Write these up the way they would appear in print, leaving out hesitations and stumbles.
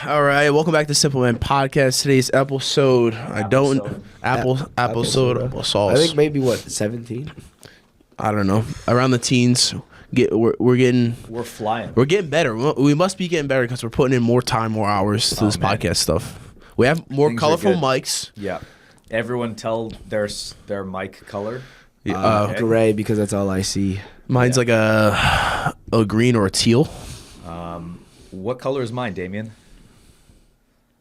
All right, welcome back to Simple Man Podcast. Today's episode, apple soda sauce. I think maybe 17. I don't know, around the teens. We're flying. We're getting better. We must be getting better because we're putting in more time, more hours to this podcast stuff. We have more colorful mics. Yeah. Everyone tell their mic color. Gray, because that's all I see. Mine's like a green or a teal. What color is mine, Damien?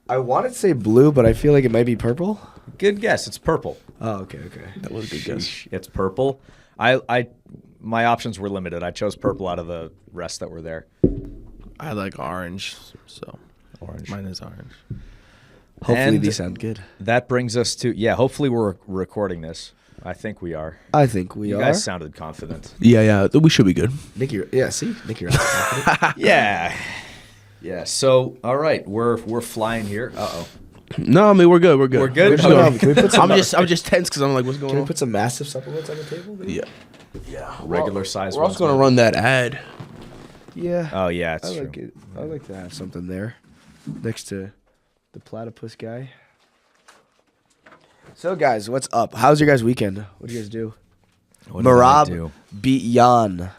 I wanted to say blue, but I feel like it might be purple. Good guess. It's purple. Oh, okay. That was a good guess. It's purple. My options were limited. I chose purple out of the rest that were there. I like orange, so Orange. mine is orange. Hopefully And these sound good. That brings us to hopefully we're recording this. I think we are. I think we You are. guys sounded confident. Yeah, we should be good. Nicky Rod. Yeah. Yeah. So, all right, we're flying here. No, I mean we're good. We're good? We're just Okay. going. Can we put some, I'm just tense because I'm like, what's going Can we on? put some massive supplements on the table? Maybe? Yeah. Regular size. We're also gonna run that ad. Yeah. Oh yeah, it's I true. like it. I like to have something there next to the platypus guy. So, guys, what's up? How's your guys' weekend? What do you guys do? What did I Merab do? beat Jan.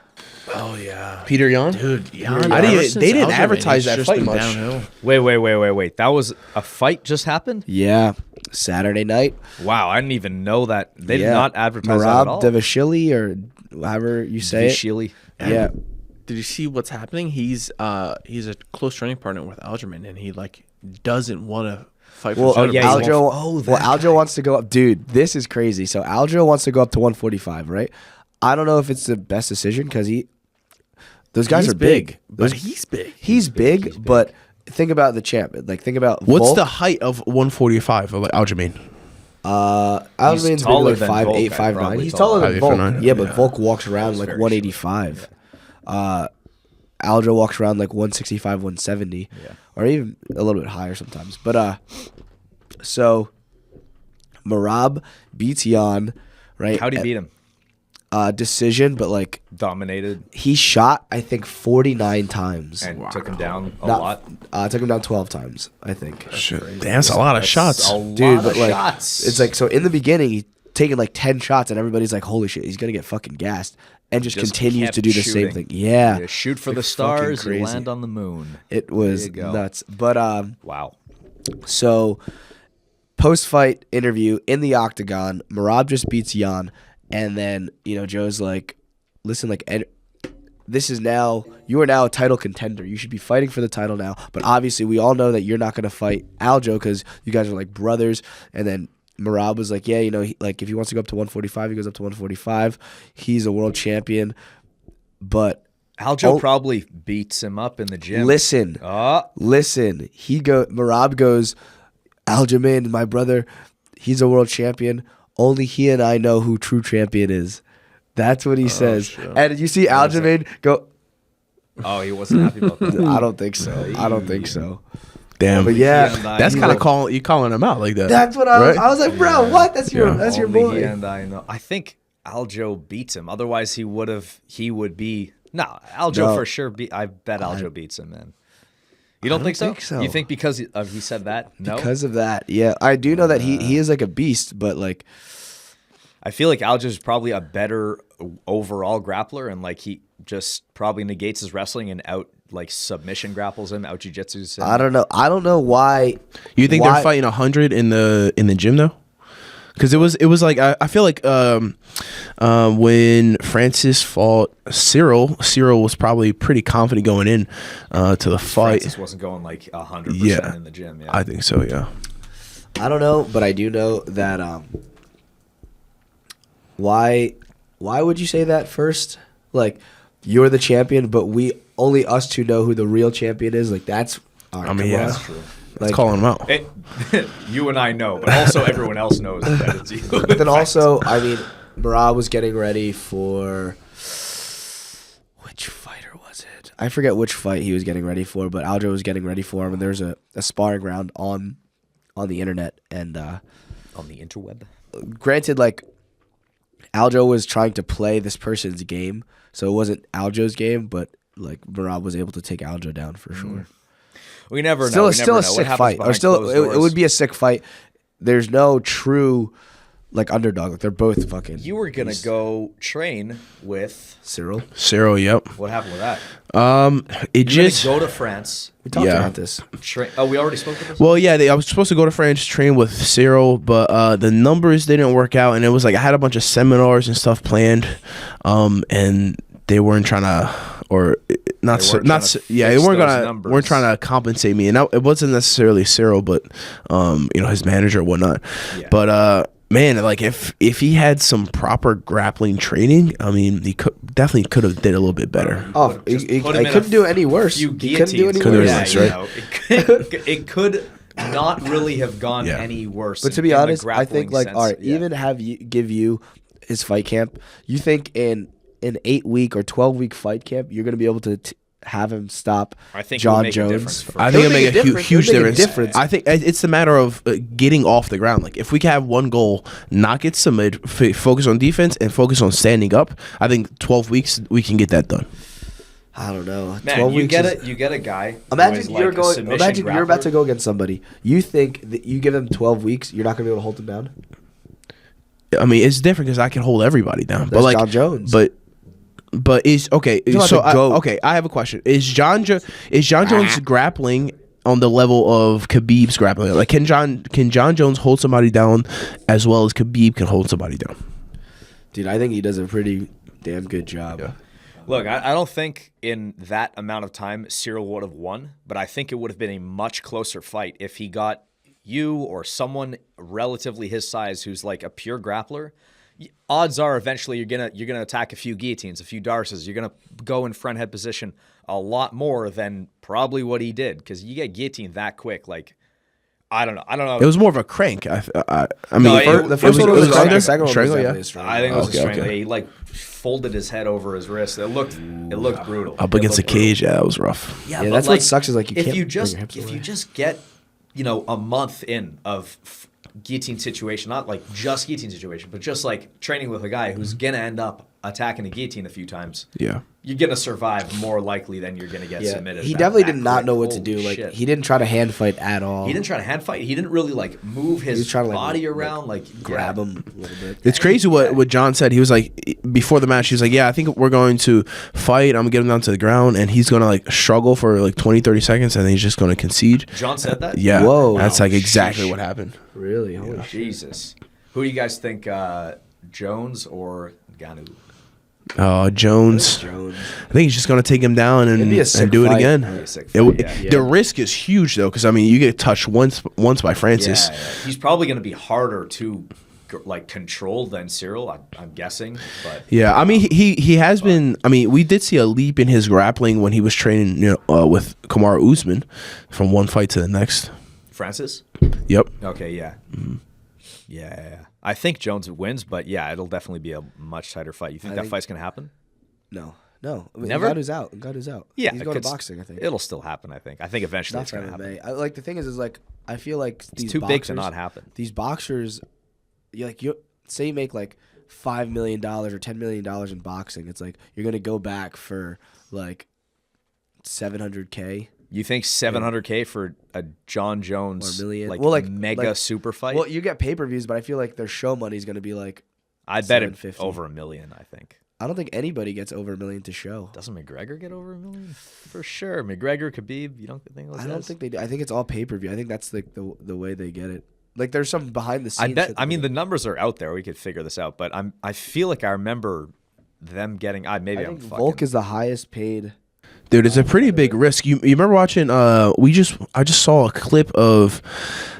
Oh yeah, Peter Yan? dude. Yeah, They didn't advertise that fight much. Downhill. Wait. That was a fight just happened? Yeah. Saturday night. Wow, I didn't even know that. They did not advertise that at all. Merab Dvalishvili, or however you say it. Dvalishvili. Yeah. Did you see what's happening? He's a close training partner with Aljamain, and he doesn't want to fight for Well, the title. yeah, he's Aljo wants to go up. Dude, this is crazy. So Aljo wants to go up to 145, right? I don't know if it's the best decision because those guys He's are big. but he's big. He's big, but think about the champ. Like, think about What's Volk. the height of 145 of like Aljamain? Aljomain's taller maybe like than 5'8", Volk, 5'9". probably He's taller. taller than 5'8", Volk. 5'9". Yeah, but Volk walks around like very 185. Aljo walks around like 165, 170, or even a little bit higher sometimes. But so Merab beats Jan, right? How'd he beat him? Decision, but like Dominated he shot, I think 49 times. and took him down a lot. Took him down 12 times, I think. Damn, that's a lot of shots. Dude, but like it's like, so in the beginning he taking like 10 shots and everybody's like, holy shit, he's gonna get fucking gassed, and just continues kept to do the same shooting. thing. Yeah, You shoot for Like the fucking stars, you crazy. land on the moon. It was There you go. nuts. But Wow. so post-fight interview in the octagon, Merab just beats Jan, and then Joe's like, listen, like, you are now a title contender. You should be fighting for the title now. But obviously, we all know that you're not gonna fight Aljo because you guys are like brothers. And then Merab was like, yeah, like if he wants to go up to 145, he goes up to 145. He's a world champion, but Aljo probably beats him up in the gym. listen. Merab goes, Aljamain, my brother, he's a world champion. Only he and I know who true champion is. That's what he says. shit. And you see Aljamain go, Oh, he wasn't happy about that. I don't think so. Damn. But yeah, That's kind of calling him out like that. that's what I was. Right? I was like, bro, what? That's your Only boy. he and I know. I think Aljo beats him. Otherwise, he would be. No, Aljo No. for sure. I bet Aljo beats him, man. You don't think so? You think because he said that? No. Because of that, yeah, I do know that he is like a beast, but like, I feel like Aljo's probably a better overall grappler, and like he just probably negates his wrestling and out like submission grapples him, out jiu-jitsus him. I don't know why. You think they're fighting 100 in the gym though? Because it was like I feel like when Francis fought Cyril was probably pretty confident going in to the fight. Francis wasn't going like 100% in the gym. Yeah, I think so. Yeah. I don't know, but I do know that why would you say that first? Like, you're the champion, but only us two know who the real champion is. Like, that's That's true. Like, calling him out. You and I know, but also everyone else knows that it's you. But then also, I mean, Merab was getting ready for which fighter was it? I forget which fight he was getting ready for, but Aljo was getting ready for him, and there's a sparring round on the internet, and on the interweb. Granted, like, Aljo was trying to play this person's game, so it wasn't Aljo's game, but like Merab was able to take Aljo down for sure. We never know. Still, We still never a know. What sick happens fight. Or behind still, closed it doors. would be a sick fight. There's no true like underdog. Like they're both fucking. You were gonna go train with Cyril. Cyril, yep. what happened with that? It You're just gonna go to France. We talked Yeah. about this. We already spoke about this. well, yeah, I was supposed to go to France train with Cyril, but the numbers didn't work out, and it was like I had a bunch of seminars and stuff planned, and they weren't trying to, or not, They weren't not, trying to yeah, they fix weren't those gonna, numbers. weren't trying to compensate me, and it wasn't necessarily Cyril, but his manager or whatnot, Yeah. but man, like if he had some proper grappling training, I mean, he definitely could have did a little bit better. Oh, Just he put him in couldn't a do any worse. few He couldn't do any guillotines. Couldn't do worse. any worse, right? It could not really have gone Yeah. any worse. But to be in the honest, I think grappling like sense. all right, Yeah. even give you his fight camp. You think in an 8-week or 12-week fight camp, you're gonna be able to have him stop I think it would John make a Jones? difference for I sure. think it'll It'll make make a a huge difference. It'll make a difference. difference. I think it's the matter of getting off the ground. Like if we can have one goal, not get submitted, focus on defense, and focus on standing up. I think 12 weeks we can get that done. I don't know. Man, 12 you weeks get is- it. You get a guy. who Imagine is you're like a going. submission Imagine you're about grappler. to go against somebody. You think that you give them 12 weeks, you're not gonna be able to hold them down. I mean, it's different because I can hold everybody down. But That's like John Jones. But is okay. You're about So to go. I have a question. Is John Jones grappling on the level of Khabib's grappling? Like can John Jones hold somebody down as well as Khabib can hold somebody down? Dude, I think he does a pretty damn good job. Yeah. Look, I don't think in that amount of time Cyril would have won, but I think it would have been a much closer fight if he got you or someone relatively his size who's like a pure grappler. Odds are eventually you're gonna attack a few guillotines, a few darces. You're gonna go in front head position a lot more than probably what he did because you get guillotined that quick. Like I don't know. It was more of a crank. I mean, No, The first one was under the second one was strangle, definitely yeah. a strong. I think it was Okay, a strangle. okay. He like folded his head over his wrist. It looked brutal. Up against the cage, yeah, that was rough. Yeah, but, that's what sucks is like you if can't you bring just your hips if away. you just get a month in of guillotine situation, not like just guillotine situation, but just like training with a guy who's gonna end up attacking a guillotine a few times. Yeah. You're gonna survive more likely than you're gonna get Yeah, submitted. he that- definitely that did not quick. know what to Holy do. Like shit. he didn't try to hand fight at all. He didn't try to hand fight. He didn't really like move He was his trying to, like, body like, around, like grab him a little bit. It's crazy what John said. He was like, before the match, he was like, yeah, I think we're going to fight. I'm going to get him down to the ground, and he's going to like struggle for like 20, 30 seconds, and then he's just going to concede. John said that. Yeah. Whoa. That's like exactly Sheesh. what happened. Really? Holy shit. Jesus. Who do you guys think, Jones or Ngannou? Jones. Jones. I think he's just going to take him down It'd be a sick and do it fight. again. It'd be a sick It fight, w- yeah. The risk is huge, though, because, I mean, you get touched once by Francis. Yeah. He's probably going to be harder to like control than Cyril, I'm guessing. But Yeah, I mean, he has been. I mean, we did see a leap in his grappling when he was training, with Kamaru Usman, from one fight to the next. Francis. Yep. Okay. Yeah. Mm-hmm. Yeah. I think Jones wins, but yeah, it'll definitely be a much tighter fight. You think that fight's gonna happen? No. I mean, Never? Ngannou's out. Ngannou's out. Yeah, He's it going to could- boxing, I think. It'll still happen. I think eventually Not it's for gonna happen. MMA. Like the thing is like I feel like It's these too boxers, big to not happen. These boxers, you say you make like $5 million or $10 million in boxing. It's like you're gonna go back for like $700K. You think 700K for a John Jones Or a million. like, Well, like- mega like- super fight? Well, you get pay-per-views, but I feel like their show money is gonna be like. I bet it 750. over $1 million. I think. I don't think anybody gets over $1 million to show. Doesn't McGregor get over $1 million? For sure. McGregor, Khabib. You don't think those I don't guys? think they do. I think it's all pay-per-view. I think that's like the way they get it. Like there's some behind the I scenes. bet. shit I that mean, they the numbers are out there. We could figure this out. But I feel like I remember them getting. Maybe I I'm think fucking. Volk is the highest paid. Dude, it's a pretty big risk. You remember watching? I just saw a clip of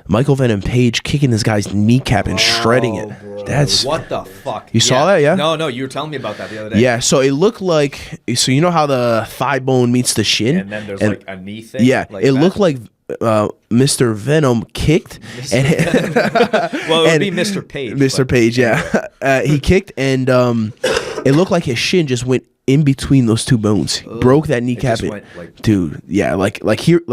Michael Venom Page kicking this guy's kneecap and shredding it. That's What the fuck? You saw that, yeah? No, you were telling me about that the other day. yeah. So it looked like you know how the thigh bone meets the shin, And then there's like a knee thing. yeah, like it that. looked like Mr. Venom kicked and Well, it would and- be Mr. Page. Mr. but- Page, yeah. He kicked and it looked like his shin just went in between those two bones. Broke that kneecap. just went, like- Dude, yeah, like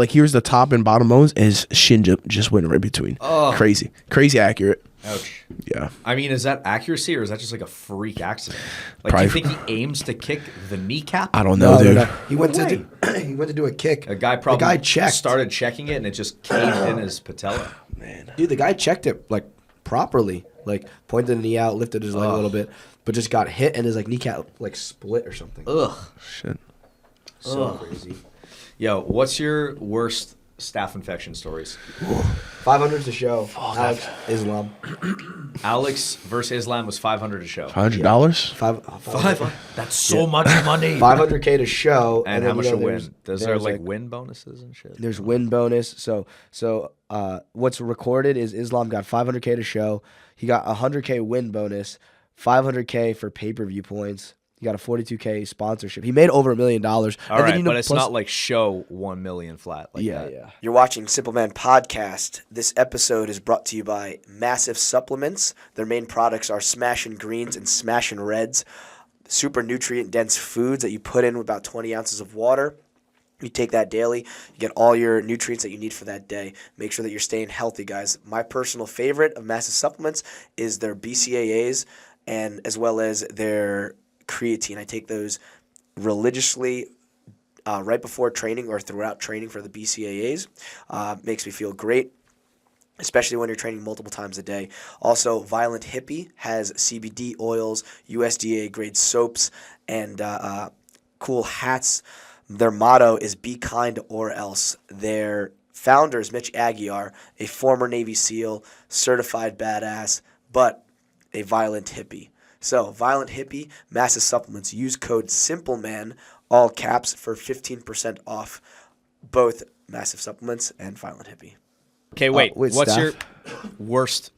here's the top and bottom bones, and his shin just went right between. Crazy accurate. Ouch. Yeah. I mean, is that accuracy or is that just like a freak accident? Like, Probably- do you think he aims to kick the kneecap? I don't know, dude. He went to do a kick. A guy probably the guy checked. started checking it and it just caved in his patella. Man. Dude, the guy checked it like properly, like pointed the knee out, lifted his leg a little bit, but just got hit and his like kneecap like split or something. Ugh. Shit. So crazy. Yo, what's your worst staph infection stories? 500's the show. Alex Islam. Alex versus Islam was 500 a show. $500? 500. That's so much money. 500K to show. And then, how much you know, a win? there's- Does there there's, like win bonuses and shit? There's win bonus. So what's recorded is Islam got 500K to show. He got 100K win bonus, 500K for pay-per-view points. He got a 42K sponsorship. He made over $1 million. All right, but it's not like show 1 million flat. Like that. Yeah. You're watching Simple Man Podcast. This episode is brought to you by Massive Supplements. Their main products are Smashin' Greens and Smashin' Reds, super nutrient-dense foods that you put in with about 20 ounces of water. You take that daily, you get all your nutrients that you need for that day. Make sure that you're staying healthy, guys. My personal favorite of Massive Supplements is their BCAAs and as well as their creatine. I take those religiously right before training or throughout training for the BCAAs. Makes me feel great, especially when you're training multiple times a day. Also, Violent Hippie has CBD oils, USDA grade soaps, and cool hats. Their motto is "Be kind or else." Their founder is Mitch Aguiar, a former Navy SEAL, certified badass, but a violent hippie. So, Violent Hippie, Massive Supplements. Use code SIMPLEMAN, all caps, for 15% off both Massive Supplements and Violent Hippie. Okay, wait. wait, What's staph? your worst,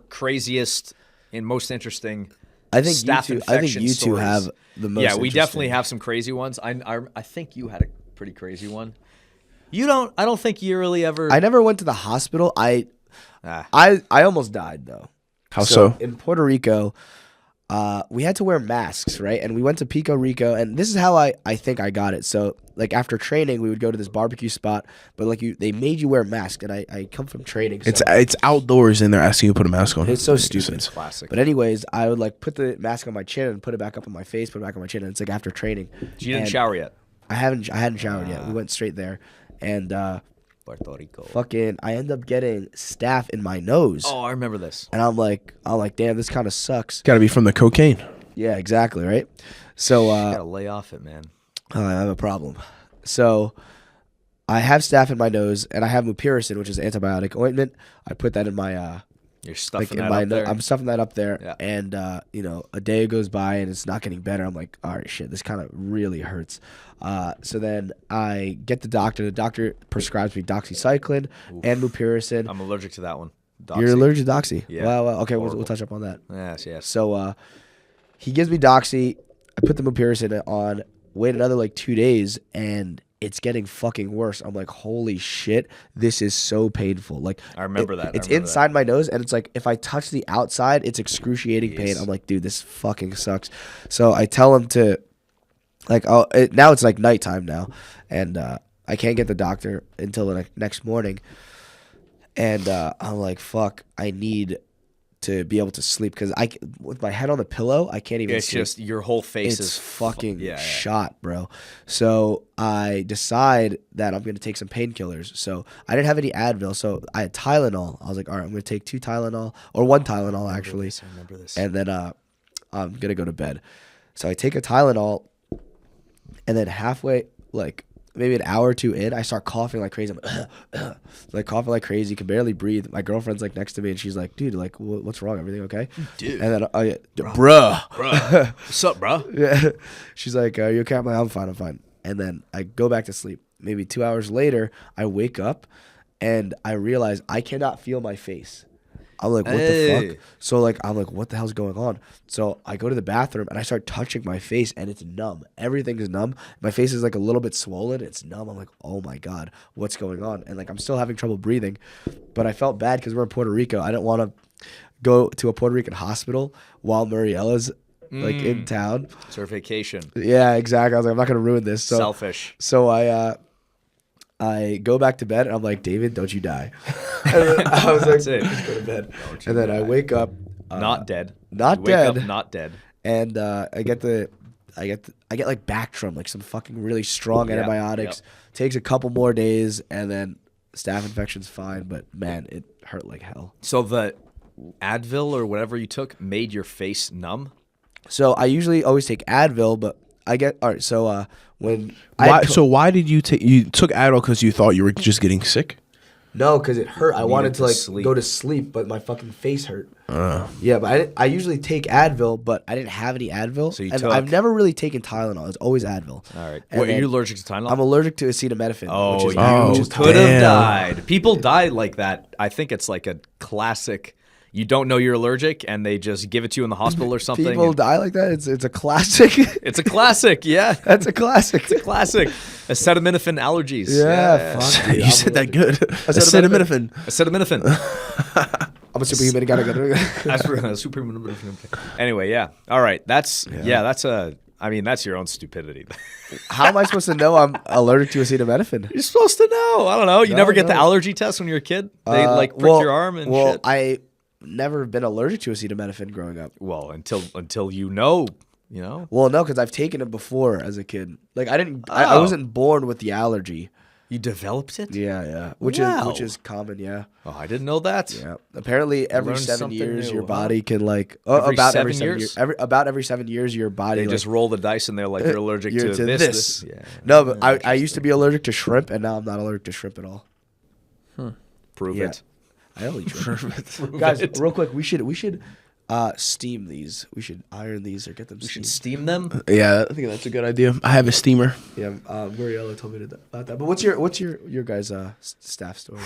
craziest, and most interesting I think staph you two, I think infection you two stories? have the most. Yeah, we definitely interesting. have some crazy ones. I think you had a pretty crazy one. You don't. I don't think you really ever. I never went to the hospital. I almost died though. How so? In Puerto Rico, we had to wear masks, right? And we went to Pico Rico, and this is how I think I got it. So, like, after training, we would go to this barbecue spot, but like they made you wear a mask, and I come from training. So It's outdoors and they're asking you to put a mask on. it's so Makes stupid. sense. Classic. But anyways, I would like put the mask on my chin and put it back up on my face, put it back on my chin, and it's like after training. You didn't And shower yet. I hadn't showered yet. We went straight there, and Puerto Rico. fucking, I end up getting staph in my nose. Oh, I remember this. And I'm like, damn, this kind of sucks. Got to be from the cocaine. Yeah, exactly, right? So Gotta lay off it, man. I have a problem. So I have staph in my nose, and I have mupirocin, which is antibiotic ointment. I put that in my You're stuffing in that my up there. I'm stuffing that up there, Yeah. and a day goes by and it's not getting better. I'm like, all right, shit, this kind of really hurts. So then I get the doctor. The doctor prescribes me doxycycline and mupirocin. I'm allergic to that one. You're Doxy. allergic to doxy? Yeah. Wow. Okay, we'll Horrible. touch up on that. Yes. So he gives me doxy. I put the mupirocin on. Wait another like 2 days, and it's getting fucking worse. I'm like, holy shit, this is so painful. Like, I remember that. I It's remember inside my nose, and it's like if I touch the outside, it's excruciating pain. Yes. I'm like, dude, this fucking sucks. So I tell him to, like, now it's like nighttime now, and I can't get the doctor until the next morning. And I'm like, fuck, I need to be able to sleep because with my head on the pillow, I can't even It's sleep. just your whole face It's is fucking yeah. shot, bro. So I decide that I'm going to take some painkillers. So I didn't have any Advil, so I had Tylenol. I was like, all right, I'm going to take 2 Tylenol, or 1 Tylenol actually, I remember this. and then I'm going to go to bed. So I take a Tylenol, and then halfway, like maybe an hour or 2 in, I start coughing like crazy. I'm like coughing like crazy, can barely breathe. My girlfriend's like next to me, and she's like, dude, like, what's wrong? Everything okay? Dude. And then, bruh. What's up, bro? Yeah. She's like, are you okay? I'm like, I'm fine. And then I go back to sleep. Maybe 2 hours later, I wake up and I realize I cannot feel my face. I'm like, what the fuck? So like, I'm like, what the hell's going on? So I go to the bathroom and I start touching my face and it's numb. Everything is numb. My face is like a little bit swollen. It's numb. I'm like, oh my God, what's going on? And like, I'm still having trouble breathing, but I felt bad because we're in Puerto Rico. I didn't want to go to a Puerto Rican hospital while Mariella's like in town. It's our vacation. Yeah, exactly. I was like, I'm not gonna ruin this. So Selfish. So I I go back to bed and I'm like, David, don't you die. And then I was like, That's it. just go to bed. And then I wake up. Not dead. Not You dead. Wake up not dead. And I get like Bactrim, like some fucking really strong Yep, antibiotics. Takes a couple more days, and then staph infection's fine. But man, it hurt like hell. So the Advil or whatever you took made your face numb? So I usually always take Advil, but I get all right. So when why did you take? You took Advil because you thought you were just getting sick. No, because it hurt. I wanted to to like sleep. go to sleep, but my fucking face hurt. Yeah, but I usually take Advil, but I didn't have any Advil. So you and took- I've never really taken Tylenol. It's always Advil. All right. And Wait, are then you allergic to Tylenol? I'm allergic to acetaminophen. Oh, which is, you which is could damn. have died. People die like that. I think it's like a classic. You don't know you're allergic, and they just give it to you in the hospital or something. People and- die like that. It's a classic. It's a classic, yeah. That's a classic. Classic. Acetaminophen allergies. Yeah, fuck, dude, You I'm said that good. Acetaminophen. Acetaminophen. Acetaminophen. I'm a superhuman. Gotta go. That's for super. Anyway, yeah. All right. That's that's a. I mean, that's your own stupidity. How am I supposed to know I'm allergic to acetaminophen? You're supposed to know. I don't know. You No, never get the no. allergy test when you're a kid. They like prick your arm and well, shit. I never been allergic to acetaminophen growing up. Well, until you know. Well, no, because I've taken it before as a kid. Like I Oh. wasn't born with the allergy. You developed it? Yeah. Which Wow. is common. Yeah. Oh, I didn't know that. Yeah. Apparently, every learn 7 something years, new, your huh? body can like Every about 7 every 7 years? years. About every 7 years, your body They like, just roll the dice and they're like, you're allergic you're to this. Yeah. No, but I used to be allergic to shrimp, and now I'm not allergic to shrimp at all. Prove Yeah. it. I only shrimp. Guys, real quick, we should steam these. We should iron these or get them You should steamed. steam them. Yeah, I think that's a good idea. I have a steamer. Yeah, Muriella told me about that. But what's your guys' staff story?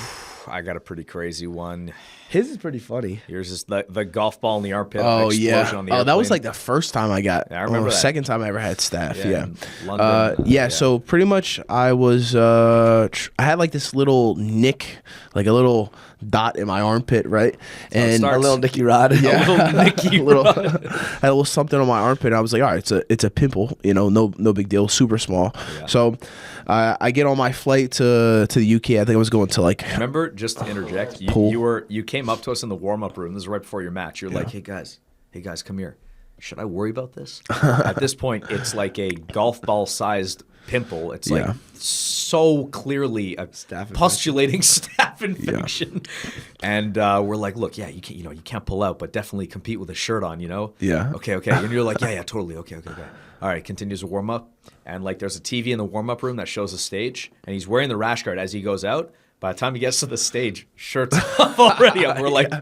I got a pretty crazy one. His is pretty funny. Yours is the golf ball in the armpit. Oh explosion yeah. On the Oh, that was airplane. like the first time I got. Yeah, I remember that. Second time I ever had staph. Yeah. in London. Yeah. So pretty much, I was. I had like this little nick, like a little dot in my armpit, right? And A little Nicky Rod. A little Nicky little, Rod. had a little something on my armpit. I was like, all right, it's a pimple, no big deal, super small. Yeah. So I get on my flight to the UK. I think I was going to like. Remember, just to interject, Pool. you came up to us in the warm-up room. This is right before your match. You're like, hey guys, come here. Should I worry about this? At this point, it's like a golf ball-sized pimple. It's like Yeah. so clearly a Staph postulating staph infection. And we're like, look, yeah, you can't pull out, but definitely compete with a shirt on, Yeah. Okay. And you're like, yeah, totally. Okay. All right, continues to warm up. And like there's a TV in the warm-up room that shows the stage, and he's wearing the rash guard as he goes out. By the time he gets to the stage, shirt's off already. And we're like, all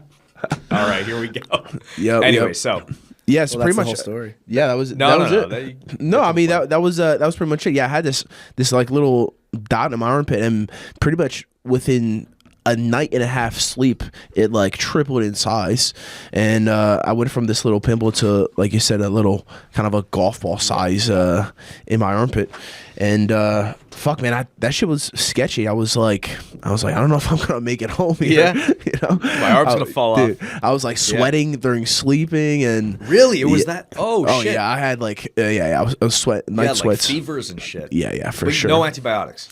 right, here we go. Yep, Anyway, yep. so Yeah, so Well, pretty that's the much whole story. Yeah, that was No, that no, was no, it. No, I mean that was pretty much it. Yeah, I had this like little dot in my armpit, and pretty much within a night and a half sleep, it like tripled in size, and I went from this little pimple to, like you said, a little kind of a golf ball size in my armpit, and fuck man, that shit was sketchy. I was like, I don't know if I'm gonna make it home here. Yeah. My arm's gonna fall off. I was like sweating during sleeping, and really, it was Yeah. that. Oh shit. yeah, I had like I was sweat You night had, like, sweats. fevers and shit. Yeah, for But sure. no antibiotics.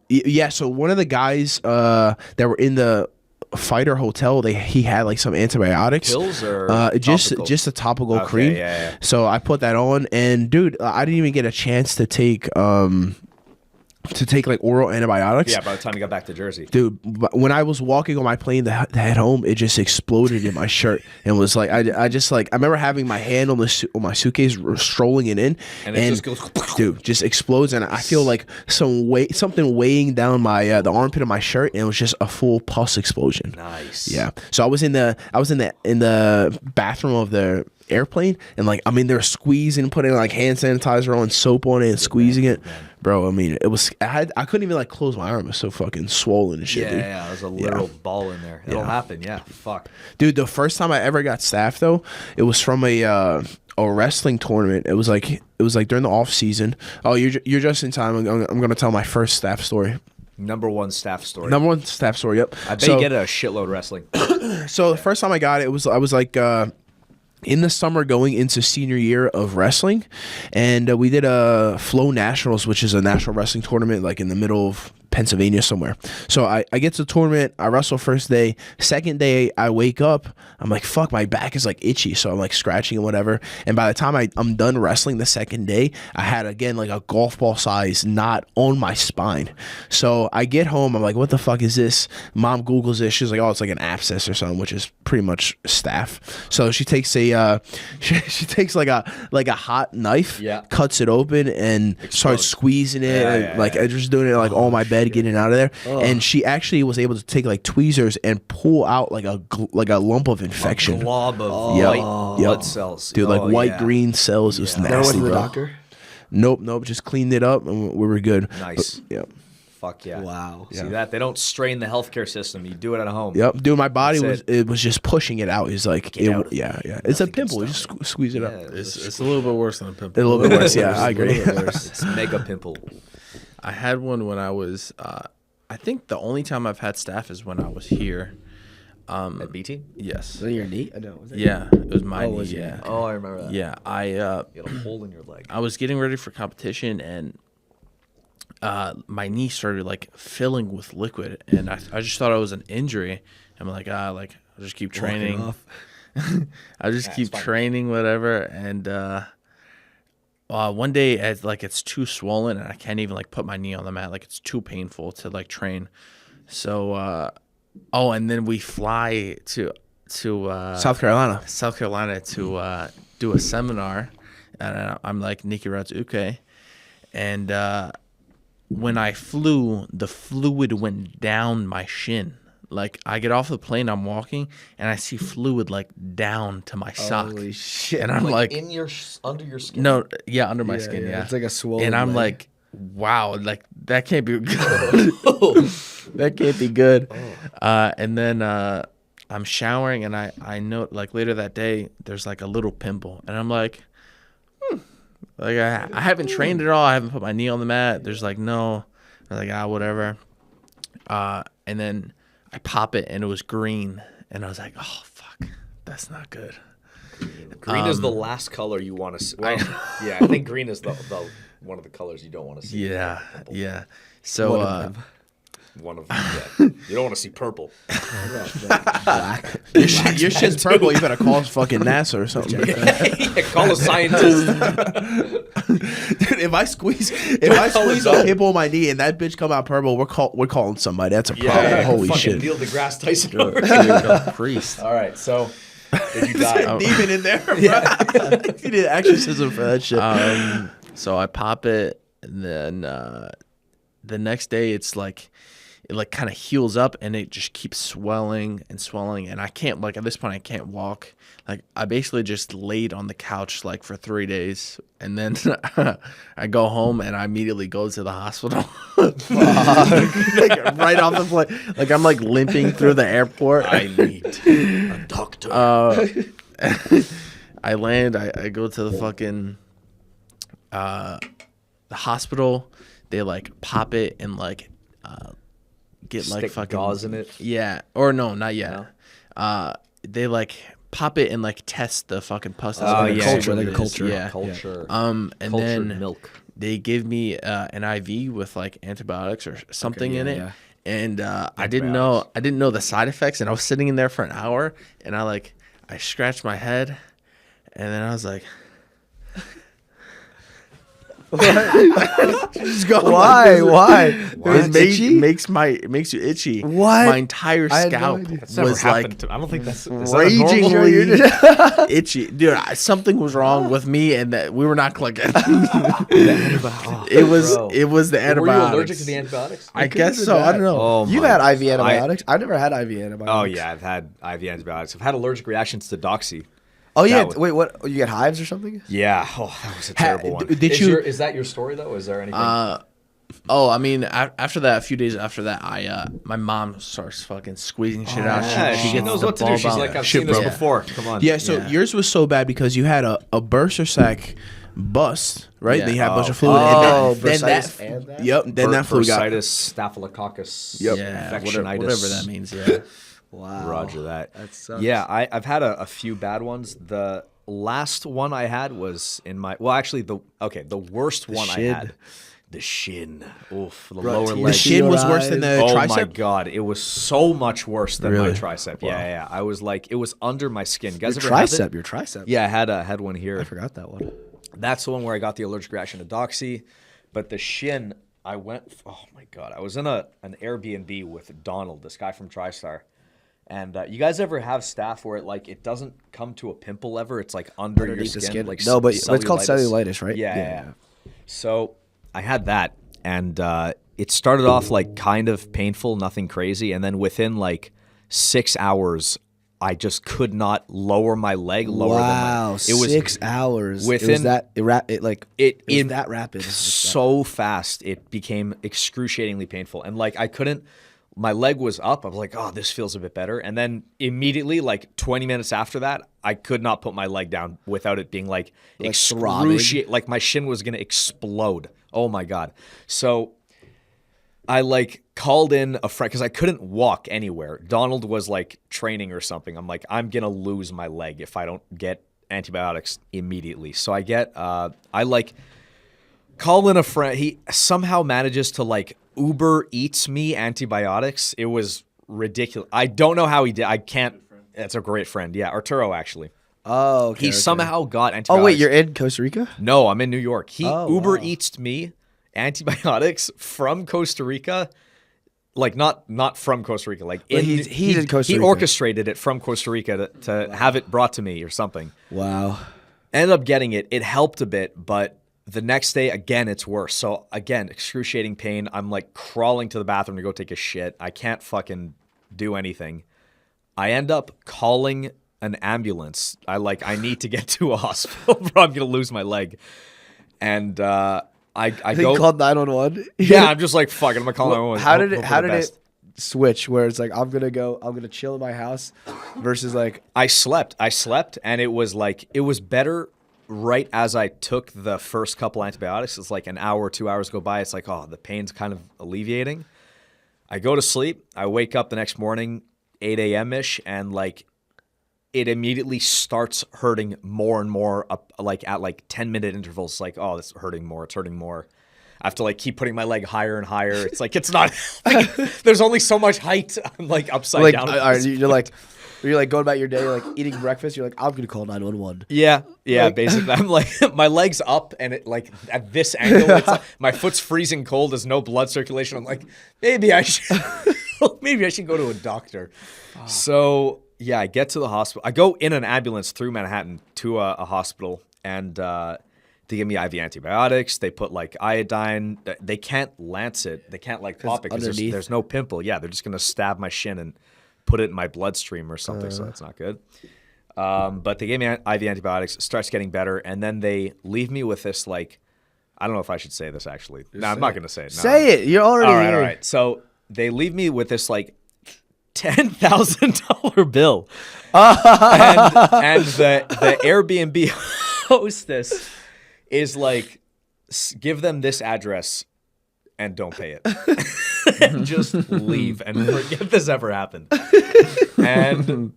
Yeah, so one of the guys that were in the fighter hotel, he had like some antibiotics. Pills or just topical? a topical Okay, cream. yeah. So I put that on, and dude, I didn't even get a chance to take like oral antibiotics. Yeah, by the time you got back to Jersey. Dude, but when I was walking on my plane to head home, it just exploded in my shirt, and was like, I just like, I remember having my hand on my suitcase, strolling it in, And it just goes dude, just explodes, and I feel like something weighing down my the armpit of my shirt, and it was just a full pus explosion. Nice. Yeah. So I was in the bathroom of the airplane, and like I'm in there squeezing, putting like hand sanitizer on, soap on it, and squeezing it. Bro, I mean, it was I couldn't even like close my arm. It was so fucking swollen and shit, Yeah, dude. yeah, there's a literal ball in there. It'll happen, yeah. Fuck. Dude, the first time I ever got staph though, it was from a wrestling tournament. It was like during the off season. Oh, you're just in time. I'm gonna tell my first staph story. Number one staff story. Number one staph story. Yep. I bet you get a shitload of wrestling. So the first time I got it, I was like in the summer going into senior year of wrestling, and we did a Flow Nationals, which is a national wrestling tournament like in the middle of Pennsylvania somewhere. So I get to the tournament. I wrestle first day. Second day, I wake up. I'm like, fuck, my back is like itchy. So I'm like scratching and whatever. And by the time I'm done wrestling the second day, I had again like a golf ball size knot on my spine. So I get home. I'm like, what the fuck is this? Mom Googles it. She's like, oh, it's like an abscess or something, which is pretty much staph. So she takes a she takes like a hot knife, cuts it open and starts squeezing it, and just doing it like on my bed, getting it out of there. And she actually was able to take like tweezers and pull out like a lump of infection, a glob of white blood cells, dude, like white green cells. It was nasty. Never went to the bro. doctor? Nope. Just cleaned it up and we were good. Nice. But, yep. Fuck yeah. Wow. See that? They don't strain the healthcare system. You do it at home. Yep, dude, my body That's was just pushing it out. It's like, yeah. It's a pimple. You just squeeze it up. It's a little bit worse than a pimple. A little bit worse, yeah, I agree. It's mega pimple. I had one when I was, I think the only time I've had staph is when I was here. At BT? Yes. Was it your knee? No, was it? Yeah, it was my knee. was it? Yeah. Oh, I remember that. Yeah, You had a hole in your leg. I was getting ready for competition and my knee started like filling with liquid, and I just thought it was an injury. I'm like, I'll just keep training. I just keep training, whatever. And one day, it's too swollen, and I can't even like put my knee on the mat. Like it's too painful to like train. So, and then we fly to South Carolina to do a seminar, and I'm like Nicky Rod's okay, and when I flew, the fluid went down my shin. Like I get off the plane, I'm walking, and I see fluid like down to my sock. Holy shit. And I'm like in under your skin. No, yeah, under my skin, yeah. It's like a swollen And I'm leg. like, wow, like that can't be good. That can't be good. And then I'm showering, and I know like later that day there's like a little pimple, and I'm like, like I haven't trained at all. I haven't put my knee on the mat. There's like no, I'm like whatever. And then I pop it, and it was green, and I was like, oh fuck, that's not good. Green is the last color you want to see. Well, yeah, I think green is the one of the colors you don't want to see. Yeah. So one of them. Yeah. You don't want to see purple. Black. Your shit's purple. You better call fucking NASA or something. Yeah, call a scientist. Dude, if I squeeze a pimple on my knee and that bitch come out purple, we're calling somebody. That's a problem. Holy fucking shit. Neil deGrasse Tyson. priest. All right, so did you die? Demon in there. Yeah. He did exorcism for that shit. So I pop it, and then the next day it's like it like kind of heals up, and it just keeps swelling, and I can't, like at this point I can't walk. Like I basically just laid on the couch like for 3 days, and then I go home and I immediately go to the hospital. Like right off the plane, like I'm like limping through the airport. I need a doctor. I land. I go to the fucking the hospital. They like pop it and like get Stick like fucking gauze in it. Yeah, or no, not yet. No? They like pop it and like test the fucking pus. Oh, yeah. Culture, what like it a is. culture. Yeah. Culture. And Cultured then milk. they give me an IV with like antibiotics or something in it. yeah. And I didn't know the side effects, and I was sitting in there for an hour, and I scratched my head, and then I was like, Just go. Why? It makes you itchy. What? My entire I had no scalp idea. That's never was happened like to, I don't think that's ragingly itchy. Dude, something was wrong with me, and that we were not clicking. It was the antibiotics. Were you allergic to the antibiotics? I guess so. I don't know. Oh, You've my- had IV antibiotics? I've never had IV antibiotics. Oh yeah, I've had IV antibiotics. I've had allergic reactions to Doxy. Oh yeah. was- Wait, what? You get hives or something? Yeah. Oh, that was a terrible one. Is that your story though? Is there anything? I mean, after that, a few days after that, my mom starts fucking squeezing shit out. Yeah, she gets knows the what to do. bulb She's out. like, I've Shit, seen this bro. before. Come on. Yeah, so yours was so bad because you had a burster sac bust, right? Yeah. Then you had a bunch of fluid. Oh, and then bursitis and that? Yep. Then that fluid got. bursitis, staphylococcus, Yeah, infectionitis. whatever that means. Yeah. Wow. Roger that. That sucks. Yeah, I've had a few bad ones. The last one I had was in my actually the worst one I shin. had The shin. Oof. The Bro, lower tears leg. The shin was worse than the Oh tricep. my god, it was so much worse than my Really? tricep. Yeah. I was like, it was under my skin. You guys Your ever have it? tricep. Your tricep. Yeah, I had one here. I forgot that one. That's the one where I got the allergic reaction to Doxy. But the shin, I went. Oh my god, I was in an Airbnb with Donald, this guy from TriStar. And you guys ever have staph where it doesn't come to a pimple ever? It's like underneath your skin. Like no, but it's called cellulitis, right? Yeah. So I had that, and it started off like kind of painful, nothing crazy, and then within like 6 hours, I just could not lower my leg lower than my. It was 6 hours. Within it was that it was that rapid. So fast, it became excruciatingly painful, and like I couldn't. My leg was up. I was like, oh, this feels a bit better. And then immediately, like 20 minutes after that, I could not put my leg down without it being like excruciating. Like my shin was going to explode. Oh my God. So I like called in a friend because I couldn't walk anywhere. Donald was like training or something. I'm like, I'm going to lose my leg if I don't get antibiotics immediately. So I get, I like call in a friend. He somehow manages to like Uber Eats me antibiotics. It was ridiculous. I don't know how he did. I can't. That's a great friend. Yeah, Arturo actually. Oh, okay. He somehow got antibiotics. Oh wait, you're in Costa Rica? No, I'm in New York. He Uber wow. Eats me antibiotics from Costa Rica. Like not from Costa Rica. Like he's in Costa Rica. He orchestrated it from Costa Rica to have it brought to me or something. Wow. Ended up getting it. It helped a bit, but the next day, again, it's worse. So, again, excruciating pain. I'm, like, crawling to the bathroom to go take a shit. I can't fucking do anything. I end up calling an ambulance. I need to get to a hospital, bro. I'm going to lose my leg. And I go. You called 911? Yeah, I'm just like, fuck it. I'm going to call 911. How did it switch where it's like, I'm going to chill in my house versus, like. I slept, and it was, like, it was better right as I took the first couple antibiotics. It's like an hour or 2 hours go by. It's like, oh, the pain's kind of alleviating. I go to sleep. I wake up the next morning, 8 a.m.-ish, and like it immediately starts hurting more and more up like at like 10-minute intervals. It's like, oh, it's hurting more. It's hurting more. I have to like keep putting my leg higher and higher. It's like, it's not, like, there's only so much height. I'm like upside down. You're like going about your day, you're like eating breakfast. You're like, I'm gonna call 911. Yeah, basically. I'm like, my leg's up, and it like at this angle, it's like, my foot's freezing cold. There's no blood circulation. I'm like, maybe I should go to a doctor. Oh. So yeah, I get to the hospital. I go in an ambulance through Manhattan to a hospital, and they give me IV antibiotics. They put like iodine. They can't lance it. They can't like pop it because there's no pimple. Yeah, they're just gonna stab my shin and put it in my bloodstream or something, so that's not good. But they gave me IV antibiotics. It starts getting better, and then they leave me with this, like, I don't know if I should say this, actually. No, I'm not going to say it. No. Say it. You're already here. All right. So they leave me with this, like, $10,000 bill. and the Airbnb hostess is like, give them this address and don't pay it. And just leave and forget this ever happened. And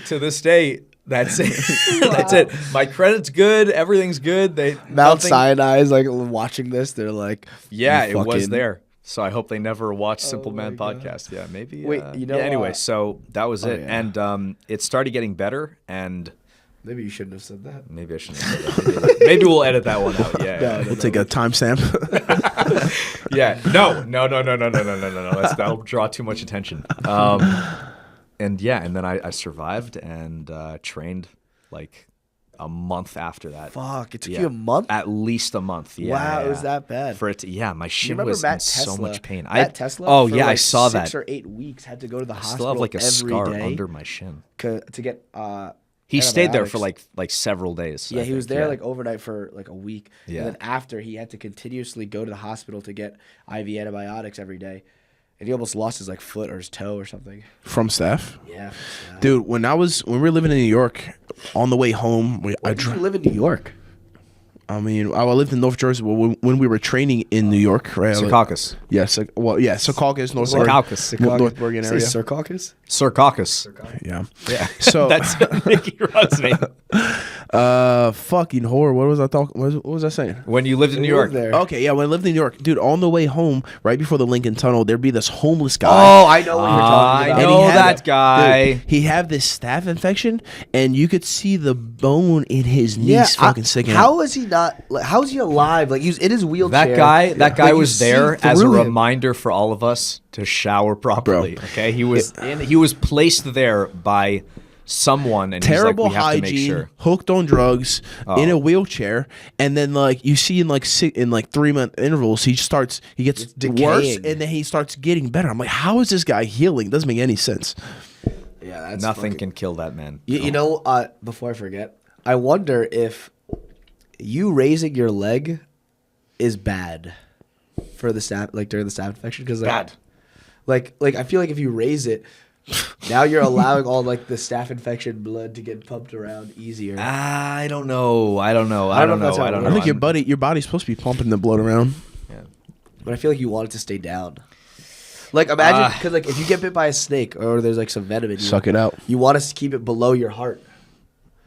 to this day, that's it. That's it. My credit's good. Everything's good. Mount Sinai is like watching this. They're like, yeah, it was there. So I hope they never watch Simple Man podcast. Yeah, maybe. Wait, anyway, so that was it. Yeah. And it started getting better. And maybe you shouldn't have said that. Maybe I shouldn't have said that. Maybe we'll edit that one out. Yeah. We'll take a timestamp. Yeah. No. That'll draw too much attention. And then I survived and trained like a month after that. Fuck, it took you a month? At least a month. Yeah. Wow, it was that bad. My shin was in so much pain. Matt Tesla? Oh for yeah, like I saw that. 6 or 8 weeks had to go to the hospital. Still have like a scar day under my shin. To get he stayed there for like several days. Yeah, he was there like overnight for like a week. Yeah. And then after, he had to continuously go to the hospital to get IV antibiotics every day. And he almost lost his like foot or his toe or something. From staph? Yeah. Dude, when we were living in New York, on the way home, Where did you live in New York? I mean, I lived in North Jersey when we were training in New York, right? Secaucus. Yeah, Secaucus, North Bergen area. Secaucus? Secaucus. Yeah. Yeah. So That's Nicky Rod's name. fucking horror. What was I talking? What was I saying? When you lived in New York. There. Okay, yeah, when I lived in New York, dude, on the way home, right before the Lincoln Tunnel, there'd be this homeless guy. Oh, I know what you're talking I about. And know he had that guy. Dude, he had this staph infection, and you could see the bone in his knees fucking sticking out. How is he not? Like, how is he alive? Like, he was in his wheelchair. That guy Like, was you there see as a through him. reminder for all of us to shower properly. Okay, he was placed there by someone, and Terrible he's like, we have to make hygiene, sure. hooked on drugs, in a wheelchair, and then like you see in like 3-month intervals, he gets worse, decaying. and then he starts getting better. I'm like, how is this guy healing? Doesn't make any sense. Yeah, that's Nothing fucking- can kill that man. You know, before I forget, I wonder if you raising your leg is bad for the staph, like during the staph infection, because Bad. Like I feel like if you raise it, now you're allowing all like the staph infection blood to get pumped around easier. I don't know. I don't know. I don't know if that's how it I works. think your body's supposed to be pumping the blood around. But I feel like you want it to stay down. Like imagine, because like if you get bit by a snake or there's like some venom in you, Suck it out. You want to keep it below your heart.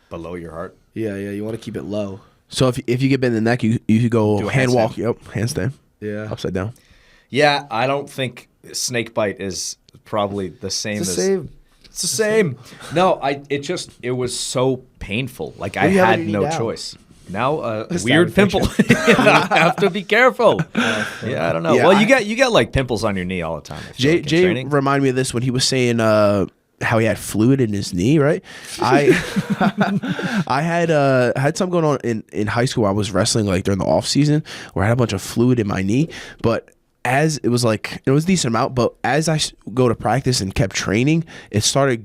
Below your heart. Yeah, you want to keep it low. So if you get bit in the neck, you could go Do a hand handstand. walk. Yep, handstand. Yeah. Upside down. Yeah, I don't think snake bite is probably the same It's as the same. It's the same. No, it was so painful. Like I do you have on had your knee no now? choice. Now a Staph weird pimple. I have to be careful. Yeah, I don't know. Yeah, Well, you get like pimples on your knee all the time. I feel like, in Jay training. reminded me of this when he was saying how he had fluid in his knee, right? I had something going on in high school. I was wrestling like during the off season where I had a bunch of fluid in my knee, but as it was a decent amount, but as I go to practice and kept training, it started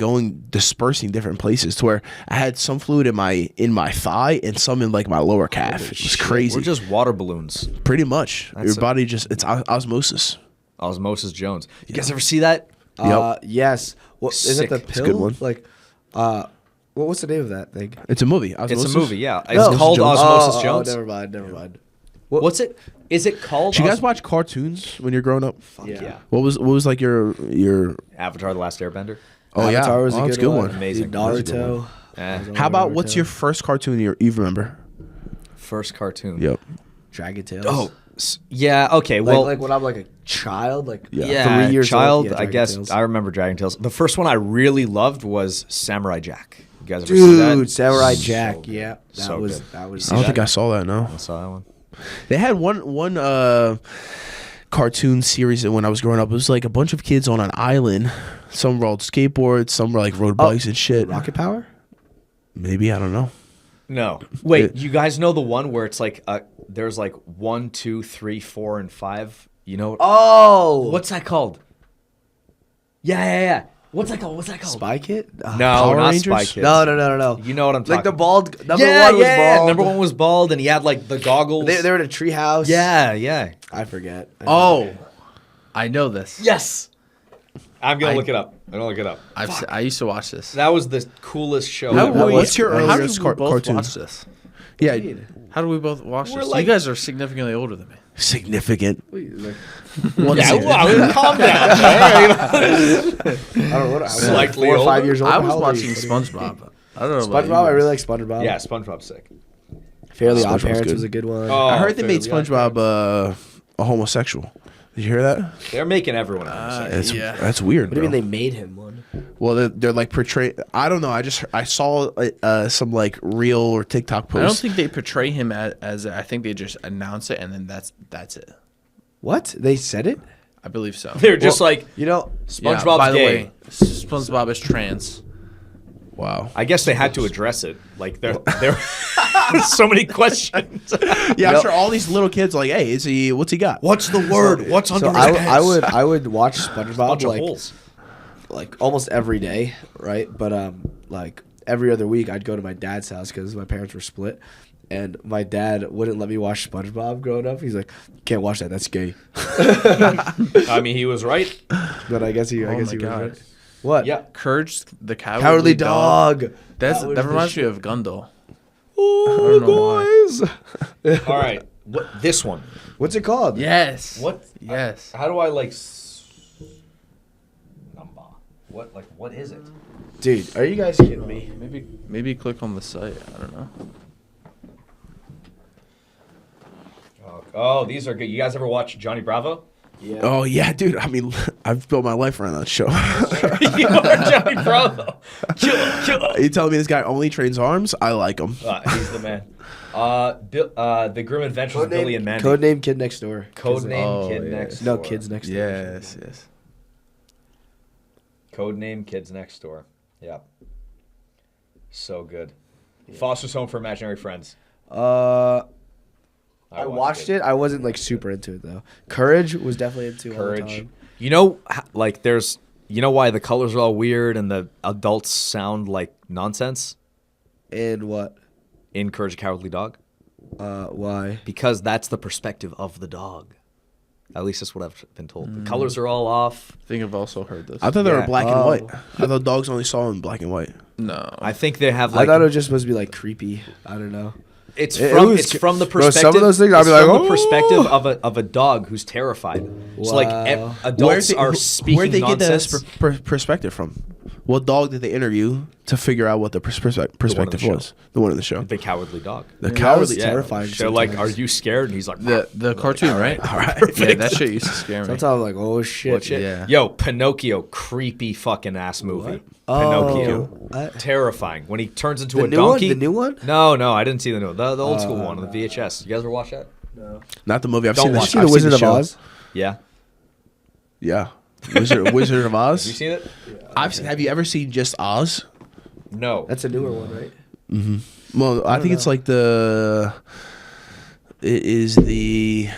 dispersing different places to where I had some fluid in my thigh and some in like my lower calf. It was crazy. We're just water balloons. Pretty much. Your That's body it's osmosis. Osmosis Jones. You guys ever see that? Yes. What is it? The Sick. pill? It's a good one. Like, what's the name of that thing? It's a movie. It's Osmosis. a movie. Yeah, it's No. called Jones. Osmosis Jones. Never mind. What's it? Is it called? Did you guys watch cartoons when you're growing up? Yeah. What was like your Avatar: The Last Airbender. Oh yeah, Avatar was a that's good one. Amazing. Naruto. How about what's your first cartoon you remember? First cartoon. Yep. Dragon Tales? Oh, yeah. Okay. like, Well, like when I'm like a child, like yeah, 3 years child. old. Yeah, I Dragon guess Tales. I remember Dragon Tales. The first one I really loved was Samurai Jack. You guys ever see that? Dude, Samurai Jack. good. Yeah, that So was good. that was. I don't think I saw that. No, I saw that one. they had one cartoon series that when I was growing up, it was like a bunch of kids on an island. Some rode skateboards, some like rode bikes and shit. Rocket Power. Maybe I don't know. No. Wait, you guys know the one where it's like there's like 1, 2, 3, 4, and 5. You know? Oh, What's that called? Yeah. What's that called? Spy Kid? No, Power not Rangers? Spy Kids. No. You know what I'm talking Like the about. bald number one was bald. Number one was bald, and he had like the goggles. They were in a treehouse. Yeah. I forget. Oh, I know this. Yes. I'm gonna look it up. I used to watch this. That was the coolest show. How- ever. what's your How earliest did we both cartoon? watch this? Yeah, How do we both watch We're this? like- You guys are significantly older than me. significant. Yeah, One well, calm down. I don't know what I was Slightly 4 or 5 older? years old. I How was old are you? watching SpongeBob. I don't know about you SpongeBob. I guys. really like SpongeBob. Yeah, SpongeBob's sick. Fairly Odd SpongeBob's Parents good. was a good one. Oh, I heard they made Fairly SpongeBob a homosexual. Did you hear that? They're making everyone homosexual. That's weird. What do you bro. mean they made him one? Well, they're like portray. I don't know. I saw some like reel or TikTok post. I don't think they portray him as I think they just announce it and then that's it. What? They said it? I believe so. They're just like You know, SpongeBob's Yeah, by the gay. way, SpongeBob is trans. Wow. I guess they had to address it. Like there so many questions. Yeah, I'm sure all these little kids are like, hey, what's he got? What's the word? What's under so his pants? I would watch SpongeBob Bunch of like holes. almost every day, right? But like every other week, I'd go to my dad's house because my parents were split, and my dad wouldn't let me watch SpongeBob growing up. He's like, "Can't watch that. That's gay." I mean, he was right. But I guess he my was God. right. What? Yeah. Courage the Cowardly dog. That was reminds the me of Gundle. don't know why. All right, this one? What's it called? Yes. What? Yes. How do I like? Number. What is it? Dude, are you guys kidding me? Maybe click on the site. I don't know. Oh, these are good. You guys ever watch Johnny Bravo? Yeah. Oh yeah, dude. I mean, I've built my life around that show. You are Johnny Bravo. Killer. You telling me this guy only trains arms? I like him. He's the man. The Grim Adventures of Billy and Mandy. Codename Kid Next Door. Codename Kid Next Door. No, Kids Next Door. Yes. Codename Kids Next Door. Yeah. So good. Foster's Home for Imaginary Friends. I watched it. I wasn't like super into it though. Courage was definitely into all the time. You know, like there's, you know why the colors are all weird and the adults sound like nonsense? And what? In Courage the Cowardly Dog? Why? Because that's the perspective of the dog. At least that's what I've been told. The colors are all off. I think I've also heard this. I thought they were Yeah. black and white. I thought dogs only saw in black and white. No. I think they have I like thought it was just supposed to be like creepy. I don't know. it's it from was- it's from the bro, perspective. some of those things I'd it's be like, from the "Oh." perspective of a dog who's terrified. So like Wow. adults are speaking Where'd they get nonsense. this perspective from? What dog did they interview to figure out what the perspective show. was? The one in the show. The Cowardly Dog. The Yeah, that cowardly. was terrifying. They're like, sometimes. "Are you scared?" And he's like, the cartoon, right? All right. Yeah, that shit used to scare me. Sometimes I'm like, oh shit. What shit? Yeah. Yo, Pinocchio, creepy fucking ass movie. Pinocchio, terrifying. When he turns into The a new one? donkey. The new one? No, I didn't see the new one. The old school one on the VHS. You guys ever watch that? Not the movie. I've Don't seen the watch See it. the Wizard of Oz? Yeah. Yeah. Wizard of Oz. You seen it? Have you ever seen just Oz? No. That's a newer one, right? Well, I think it's like it is the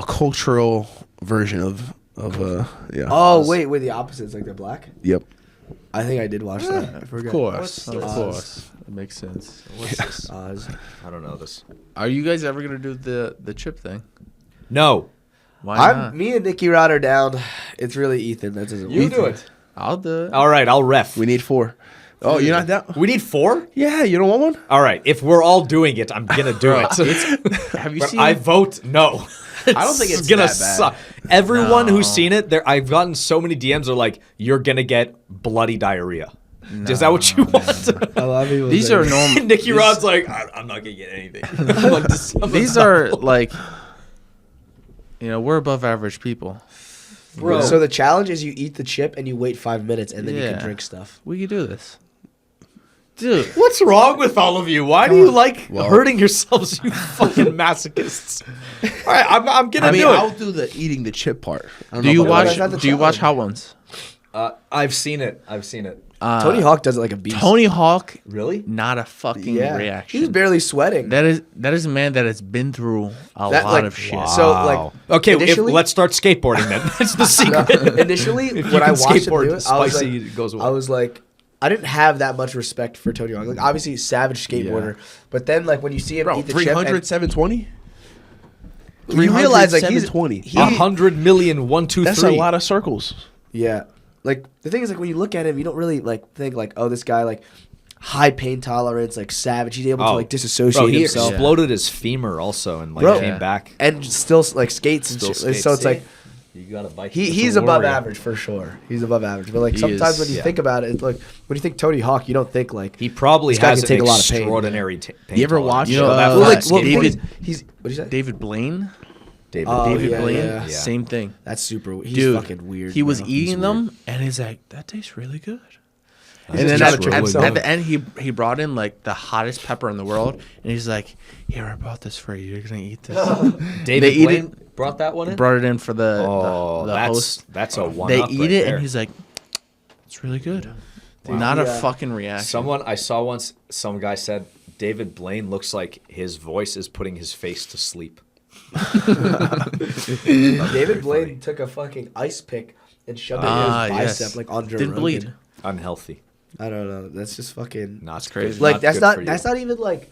cultural version of yeah. Oh wait, the opposites, like they're black. Yep. I think I did watch that. I forgot. Of course. What's Of Oz? course. It makes sense. What's this? Oz. I don't know this. Are you guys ever gonna do the chip thing? No. Why not? Me and Nicky Rod are down. It's really Ethan. That doesn't. You work. do it. I'll do it. All right, I'll ref. We need 4. Oh, you're not down? We need 4? Yeah, you don't want one? All right, if we're all doing it, I'm going to do it. Have you But seen I vote no. I don't think it's gonna that bad. suck. Everyone No. who's seen it, I've gotten so many DMs are like, "You're gonna get bloody diarrhea." Is that what you want? A lot of people These say- are normal. Nicky Rod's like, I'm not gonna get anything. I'm like, These are like, we're above average people. bro. So the challenge is you eat the chip and you wait 5 minutes and then you Yeah. can drink stuff. We could do this, dude. What's wrong with all of you? Why do you like hurting yourselves, you fucking masochists? All right, I'm gonna I mean, do it. I'll do the eating the chip part. I don't Do know you about watch? that's not the Do you watch challenge. Hot Ones? I've seen it. Tony Hawk does it like a beast. Tony Hawk, Really? not a fucking yeah, reaction. he was barely sweating. That is a man that has been through a That, lot like, of shit. wow. So, like, okay, initially- let's start skateboarding then. That's the secret. Initially, If you when I can watched him skateboard, do it, I was spicy like, goes away. I was like, I didn't have that much respect for Tony Hawk. Like, obviously, he's a savage skateboarder, but then like when you see him Bro, eat the chip, 300, and 720? you realize like he's 720. 100 million, 1, 2, 3. That's a lot of circles. Yeah. Like the thing is like when you look at him, you don't really like think like, oh, this guy like high pain tolerance, like savage. He's able to like disassociate Bro, he himself. exploded his femur also and like Bro. came Yeah. back. And still like skates and Still shit. skates. So it's See? like You got a bike. he's a above warrior. average for sure. He's above average. But like He sometimes is, when you yeah. think about it, it's like when you think Tony Hawk, you don't think like He probably this guy has can take an a lot of pain. extraordinary pain. You ever tolerance. watch, You know, that well, flat like well, skateboarding? he's what do you say? David Blaine, David. Oh, David yeah, Blaine, yeah. same thing. That's super. He's Dude, fucking weird. He was bro. eating them, and he's like, "That tastes really good." He's And just then trying at, to trick at, himself. at the end, he brought in like the hottest pepper in the world, and he's like, "Here, I brought this for you. You're gonna eat this." David They eat Blaine brought that one in. Brought it in for the that's host. that's a one. They up eat right it, there. and he's like, "It's really good." Not a Yeah. fucking reaction. Someone I saw once. Some guy said David Blaine looks like his voice is putting his face to sleep. David Blaine took a fucking ice pick and shoved it in his bicep yes. like on Joe Didn't Rogan. Unhealthy. I don't know. That's just fucking Not crazy. good- like not that's good not for you. that's not even like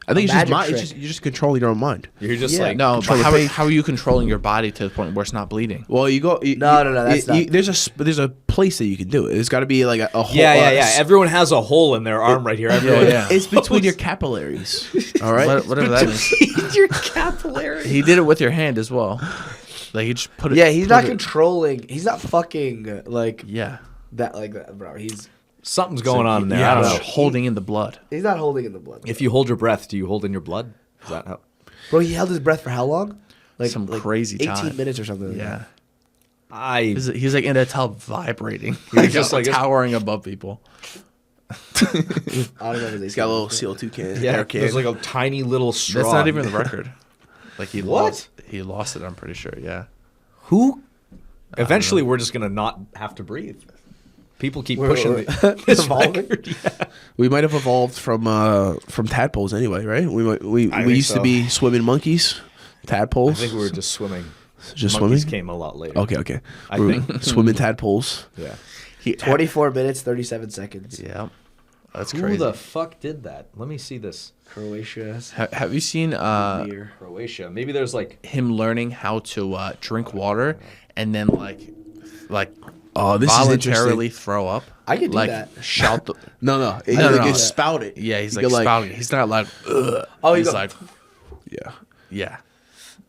I think it's just magic mind. trick. You're just controlling your own mind. You're just Yeah. like No, Control but the pace. how are you controlling your body to the point where it's not bleeding? Well, you go. No, that's not- There's a place that you can do it. It's got to be like a whole. yeah. Everyone has a hole in their arm right here. Everyone. Yeah. It's between your capillaries. All right. Whatever that means. Your capillary. He did it with your hand as well. Like he just put it. Yeah, he's put not it- controlling. He's not fucking like Yeah. that, bro. Something's going on in there. Yeah, I don't just know. holding in the blood. He's not holding in the blood. If you hold your breath, do you hold in your blood? Is that how? Bro, he held his breath for how long? Some crazy 18 time. minutes or something. Yeah. I He's like in a tub vibrating. He's He's just just like like- towering above people. I don't know. If He's got a little CO2 can. yeah. air can. There's like a tiny little straw. That's not even the record. Like he What? lost it, I'm pretty sure. Yeah. Who? Eventually, we're just gonna not have to breathe. People keep pushing we're- this evolving? record. Yeah. We might have evolved from tadpoles anyway, right? We think used to so. be swimming monkeys, tadpoles. I think we were just swimming. just Monkeys swimming. came a lot later. Okay. I We were think. swimming tadpoles. Yeah. 24 minutes, 37 seconds. Yeah. That's Who crazy. the fuck did that? Let me see this. Croatia. Have you seen Beer. Croatia. Maybe there's like. him learning how to drink water and then like Oh, this is voluntarily interesting. throw up? I could do like that. shout the No. No, You no. can spout it. Yeah, he's You like can, spouting. He's not like ugh. Oh, He's you go- like Yeah. yeah.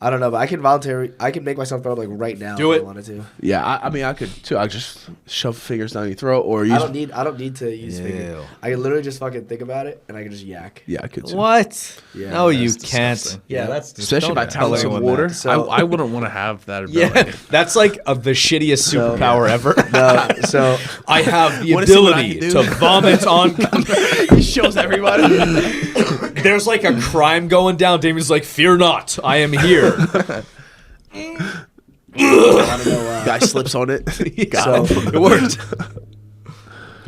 I don't know, but I can make myself throw up like right now Do if it. I wanted to. Yeah, I mean, I could too. I just shove fingers down your throat, or use. I don't need to use Ew. fingers. I can literally just fucking think about it and I can just yak. Yeah, I could too. What? Yeah, no, you that's can't. disgusting. Yeah, that's just, Especially don't by tell telling some anyone water. that. So I wouldn't want to have that ability. Yeah, that's like the shittiest So- superpower ever. No, so I have the Wanna see what I ability can to do? vomit on. He shows everybody. There's like a crime going down. Damien's like, "Fear not, I am here." I don't know. Guy slips on it. So it worked.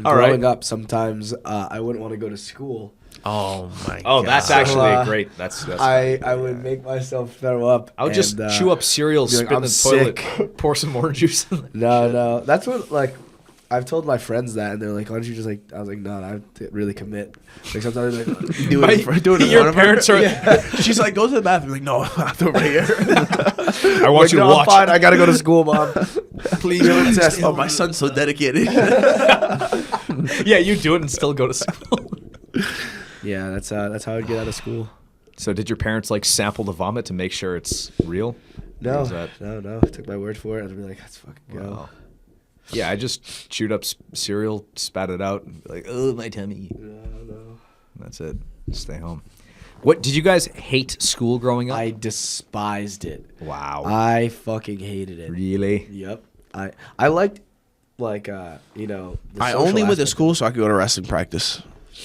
All right. growing up, sometimes I wouldn't want to go to school. Oh my god. Oh, that's So, actually great. That's I would make myself throw up. I would just and, chew up cereal, be like, spit in "I'm the toilet, sick." pour some orange juice in there. No. That's what like I've told my friends that, and they're like, "Why don't you just like?" I was like, "No, I have to really commit." Like sometimes they're like, Do it in front of Your her. parents are. She's like, go to the bathroom. Like, no, I'll do it right here. I want you to "No, I'm watch. fine. I gotta go to school, mom." Please don't test. Oh, my son's so dedicated. Yeah, you do it and still go to school. Yeah, that's how I'd get out of school. So, did your parents like sample the vomit to make sure it's real? No, Is that- no. Took my word for it. I'd be like, "Let's fucking go." Wow. Yeah, I just chewed up cereal, spat it out, and be like, "Oh, my tummy." No. That's it. Stay home. What did you guys hate school growing up? I despised it. Wow. I fucking hated it. Really? Yep. I liked like the I social only went to aspect. school so I could go to wrestling practice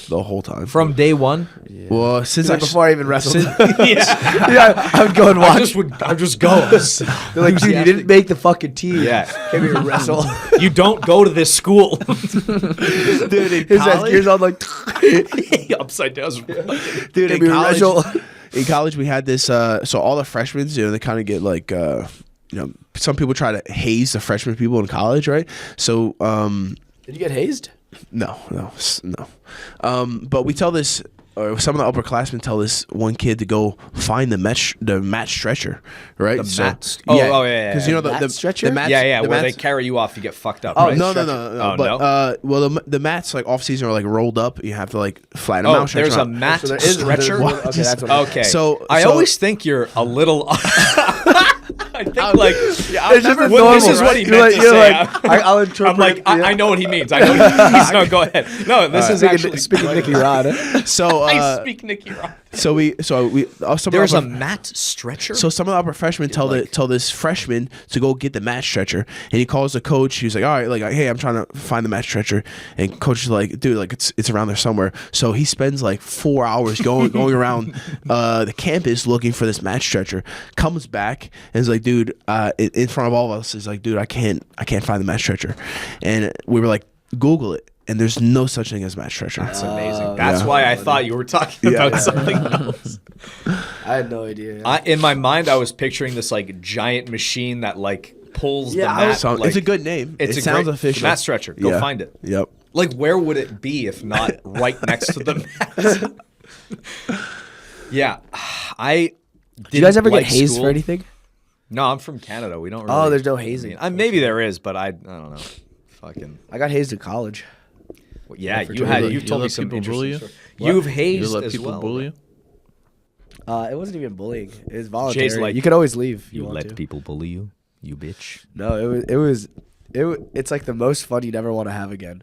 the whole time. From day one? Well, since Like, before I even wrestled. Yeah. Yeah, I would go and watch. I just go. They're like, dude, you didn't make the fucking team. Yeah. Came here to wrestle. You don't go to this school. dude, in His ass college, gears on like. Upside down. dude, Came in here to college, wrestle. in college we had this. So all the freshmen, they kind of get like, some people try to haze the freshman people in college, right? So, Did you get hazed? no. But we tell this, or some of the upperclassmen tell this one kid to go find the mat stretcher, right? The mat- oh, yeah. Because you know Mat the stretcher? the mat, Yeah, the where they mats- carry you off, you get fucked up. Oh, right? no. Oh, But no? well, the mats like off season are like rolled up. You have to like flatten them Oh, out. stretch there's them a out. mat So there is- stretcher. there's- okay, that's what Okay. So- I so- always think you're a little. I think like It's just well, normal, this is right? what he You're meant like- to you're say. like, I'll interpret. I'm like, yeah. I know what he means. I know what he means. No, go ahead. No, this is actually speaking Nicky Rod. So I speak Nicky Rod. so we some There's a of the mat stretcher. so some of the upper freshmen tell this freshman to go get the mat stretcher, and he calls the coach. He's like, all right, like, hey, I'm trying to find the mat stretcher, and coach is like, dude, like it's around there somewhere. So he spends like 4 hours going around the campus looking for this mat stretcher. Comes back and is like, dude, in front of all of us, is like, dude, I can't find the mat stretcher, and we were like, Google it. And there's no such thing as mat stretcher. That's amazing. That's yeah. why I thought you were talking Yeah. about something else. I had no idea. In my mind, I was picturing this like giant machine that like pulls the Yeah, mat. So like, it's a good name. It's It a sounds great, official. Mat stretcher. Go Yeah. find it. Yep. Like, where would it be if not right next to the mat? Yeah, I. Do you guys ever like get hazed school. for anything? No, I'm from Canada. We don't. Really, Oh, there's no hazing. Maybe there is, but I don't know. Fucking. I got hazed in college. Yeah, for you two had. years. You've You told me let some people interesting bully you? stories. You've hazed You let as people well. bully you? It wasn't even bullying. It was voluntary. Jay's like, you could always leave. If you You want let to. people bully you, you bitch. No, it's like the most fun you never want to have again.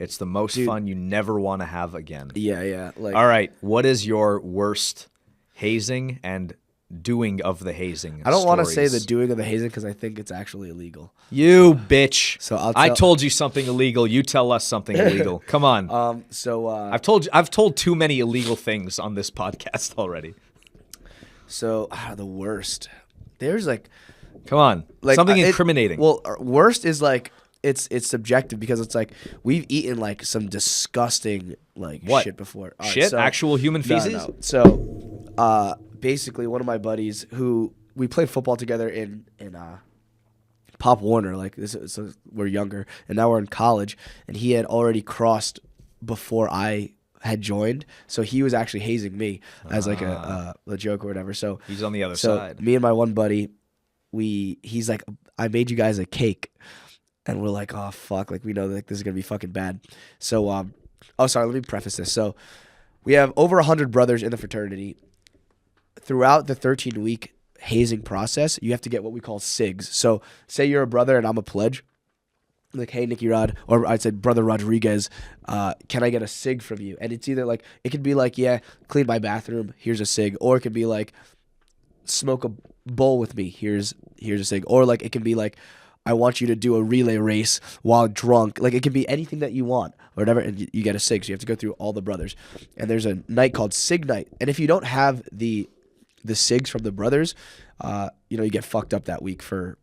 It's the most Dude. fun you never want to have again. Yeah. Like, All right, what is your worst hazing and doing of the hazing? I don't want to say the stories? doing of the hazing because I think it's actually illegal. You bitch. So I'll I tell- told you something illegal. You tell us something illegal. Come on. I've told too many illegal things on this podcast already. The worst. There's like Come on. Something incriminating. Well, worst is like it's subjective because it's like we've eaten like some disgusting like What? shit before. All right, Shit? so- Actual human feces? No. So, basically, one of my buddies who we played football together in Pop Warner, like this, so we're younger, and now we're in college, and he had already crossed before I had joined, so he was actually hazing me as like a joke or whatever. So He's on the other so side. me and my one buddy, he's like, I made you guys a cake, and we're like, oh fuck, like we know that this is gonna be fucking bad. So let me preface this. So we have over 100 brothers in the fraternity. Throughout the 13-week hazing process, you have to get what we call SIGs. So say you're a brother and I'm a pledge. Like, hey, Nicky Rod, or I said, Brother Rodriguez, can I get a SIG from you? And it's either like, it could be like, yeah, clean my bathroom, here's a SIG. Or it could be like, smoke a bowl with me, here's a SIG. Or like, it can be like, I want you to do a relay race while drunk. Like, it can be anything that you want or whatever, and you get a SIG. So you have to go through all the brothers. And there's a night called SIG night. And if you don't have the SIGs from the brothers, you get fucked up that week for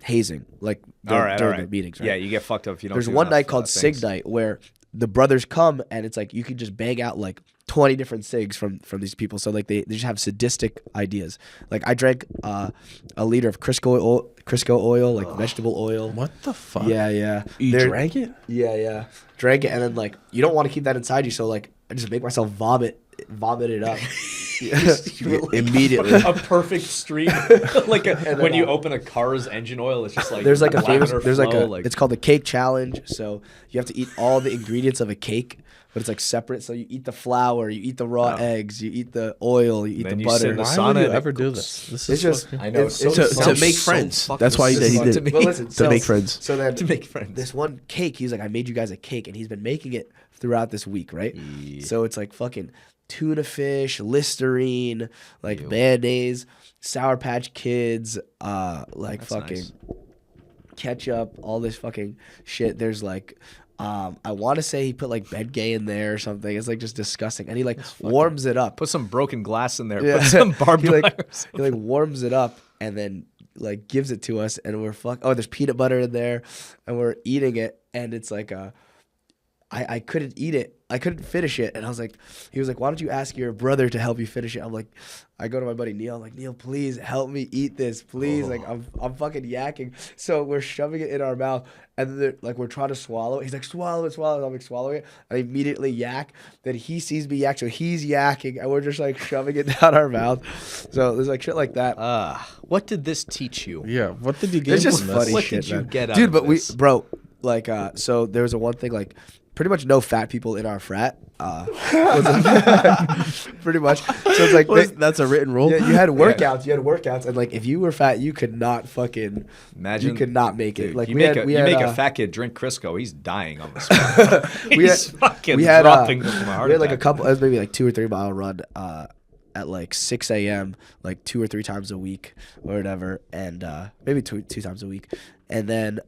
hazing, like during the meetings. Right? Yeah, you get fucked up if you don't. There's do one enough, night called SIG things. night where the brothers come and it's like you can just bang out like 20 different SIGs from these people. So like they just have sadistic ideas. Like I drank a liter of Crisco oil, like vegetable oil. What the fuck? Yeah. You drank it? Yeah. Drank it, and then like you don't want to keep that inside you, so like I just make myself vomit it up. Immediately. A perfect stream, like when you open a car's engine oil, it's just like There's like a lavender famous. There's like flow, a. It's called the cake challenge. So you have to eat all the ingredients of a cake, but it's like separate. So you eat the flour, you eat the raw eggs, you eat the oil, you eat Then the you sit butter. in the Why sauna would you and it ever do cooks. this? This It's is just. fucking- I know, It's, so it's to, just, sounds to make so friends. fucking That's why he simple. did To it. make- But listen, To so- make friends. So then to make friends. this one cake, he's like, I made you guys a cake, and he's been making it throughout this week, right? So it's like fucking tuna fish, Listerine, like mayonnaise, Sour Patch Kids, like That's fucking nice. ketchup, all this fucking shit. There's like, I want to say he put like Bengay in there or something. It's like just disgusting, and he like warms it up. Put some broken glass in there. Yeah. Put some barbed he wire. like warms it up and then like gives it to us, and we're there's peanut butter in there, and we're eating it, and it's like I couldn't eat it. I couldn't finish it. And he was like, why don't you ask your brother to help you finish it? I'm like, I go to my buddy Neil. I'm like, Neil, please help me eat this. Please. Like, I'm fucking yakking. So we're shoving it in our mouth. And then like, we're trying to swallow it. He's like, swallow it. And I'm like, swallowing it. I immediately yak. Then he sees me yak. So he's yakking. And we're just like shoving it down our mouth. So there's like shit like that. What did this teach you? Yeah. What did you get? It's just from this? funny What shit, did you man. get out Dude, of but this? like, so there was a one thing, like, pretty much no fat people in our frat. Pretty much. So it's like, That's a written rule. yeah, you had workouts, and like, if you were fat, you could not fucking, Imagine, you could not make it. Dude, Like, you we make had, a, we you had, make uh, a fat kid drink Crisco, he's dying on the spot. we He's had, fucking we had, dropping from a heart we had like a attack. couple, it was maybe like 2 or 3 mile run, at like 6 a.m. like 2 or 3 times a week or whatever, and maybe two times a week, and then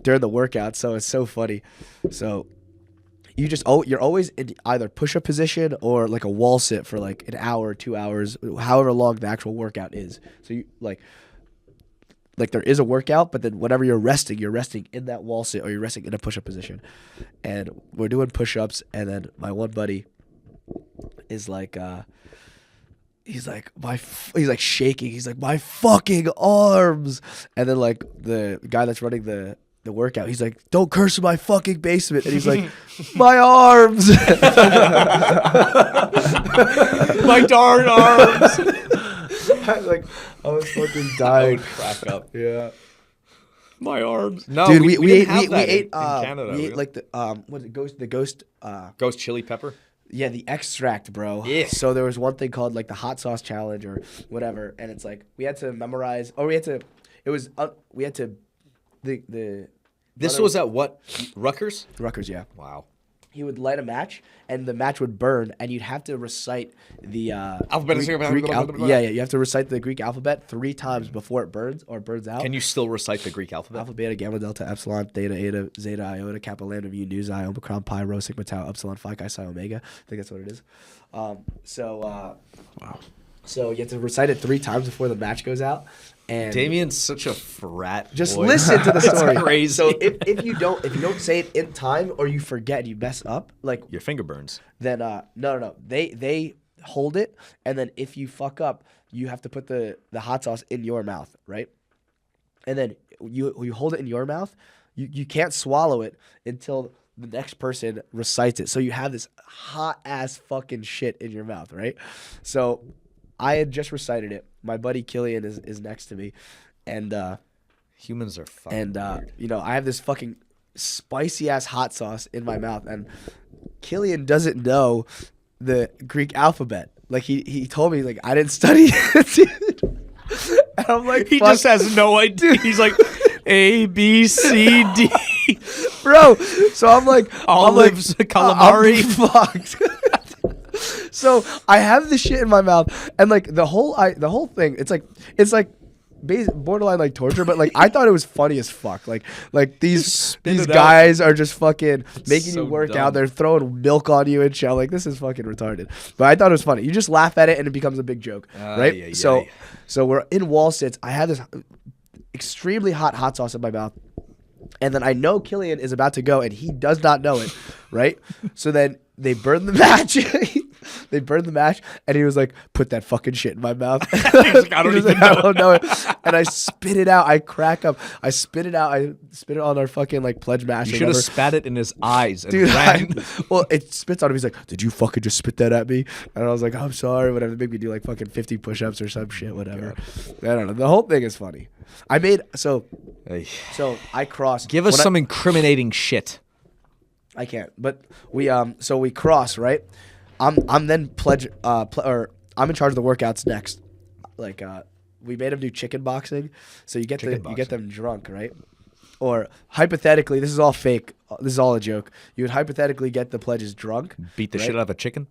during the workout. So it's so funny. So you're always in either push-up position or like a wall sit for like an hour, 2 hours, however long the actual workout is. So you like there is a workout, but then whenever you're resting in that wall sit or you're resting in a push-up position. And we're doing push-ups, and then my one buddy is like he's like shaking. He's like, my fucking arms. And then like the guy that's running the the workout. He's like, "Don't curse in my fucking basement." And he's like, "My arms." My darn arms. I was fucking dying. Crack up. Yeah. My arms. No, Dude, we we didn't have that ate in Canada. we ate really. like the what is it, the ghost ghost chili pepper. yeah, the extract, bro. Yeah. So there was one thing called like the hot sauce challenge or whatever, and it's like we had to memorize or we had to the This other- was at what? Rutgers? Rutgers, yeah. Wow. He would light a match, and the match would burn, and you'd have to recite the Alphabet. yeah. You have to recite the Greek alphabet 3 times before it burns or burns out. Can you still recite the Greek alphabet? Alpha, beta, gamma, delta, epsilon, theta, eta, zeta, iota, kappa, lambda, mu, nu, xi, omicron, pi, rho, sigma, tau, epsilon, phi, chi, psi, omega. I think that's what it is. Wow. So you have to recite it 3 times before the match goes out. And Damien's such a frat. just boy. listen to the story. crazy. So if you don't say it in time or you forget and you mess up, like Your finger burns. then no. They hold it, and then if you fuck up, you have to put the hot sauce in your mouth, right? And then you hold it in your mouth. You can't swallow it until the next person recites it. So you have this hot ass fucking shit in your mouth, right? So I had just recited it. My buddy Killian is next to me, and Humans are fucking weird. you know, I have this fucking spicy ass hot sauce in my mouth, and Killian doesn't know the Greek alphabet. Like he told me like I didn't study it, dude. And I'm like, He fuck. just has no idea. He's like, A, B, C, D. Bro. So I'm like, Olives, calamari. I'm fucked. So I have this shit in my mouth, and like the whole thing, it's like borderline like torture, but like I thought it was funny as fuck. Like these it out. guys are just fucking making So you work dumb. out. They're throwing milk on you and shit. I'm like, this is fucking retarded. But I thought it was funny. You just laugh at it and it becomes a big joke, right? yeah, So yeah. so we're in wall sits. I have this extremely hot sauce in my mouth. And then I know Killian is about to go, and he does not know it, right? So then they burn the match. They burned the match, and he was like, "Put that fucking shit in my mouth." like, "I don't He was even like, I don't know it. And I spit it out. I crack up. I spit it out. I spit it on our fucking like pledge match. You or should have whatever. spat it in his eyes and Dude, ran. well, it spits on him. He's like, "Did you fucking just spit that at me?" And I was like, "I'm sorry." Whatever. They make me do like fucking 50 push-ups or some shit. Whatever. I don't know. The whole thing is funny. I made so I crossed. Give us when some incriminating shit. I can't. But we so we cross, right? I'm then or I'm in charge of the workouts next. Like we made them do chicken boxing. So you get them drunk, right? Or hypothetically, this is all fake. This is all a joke. You would hypothetically get the pledges drunk. Beat the right? shit out of a chicken.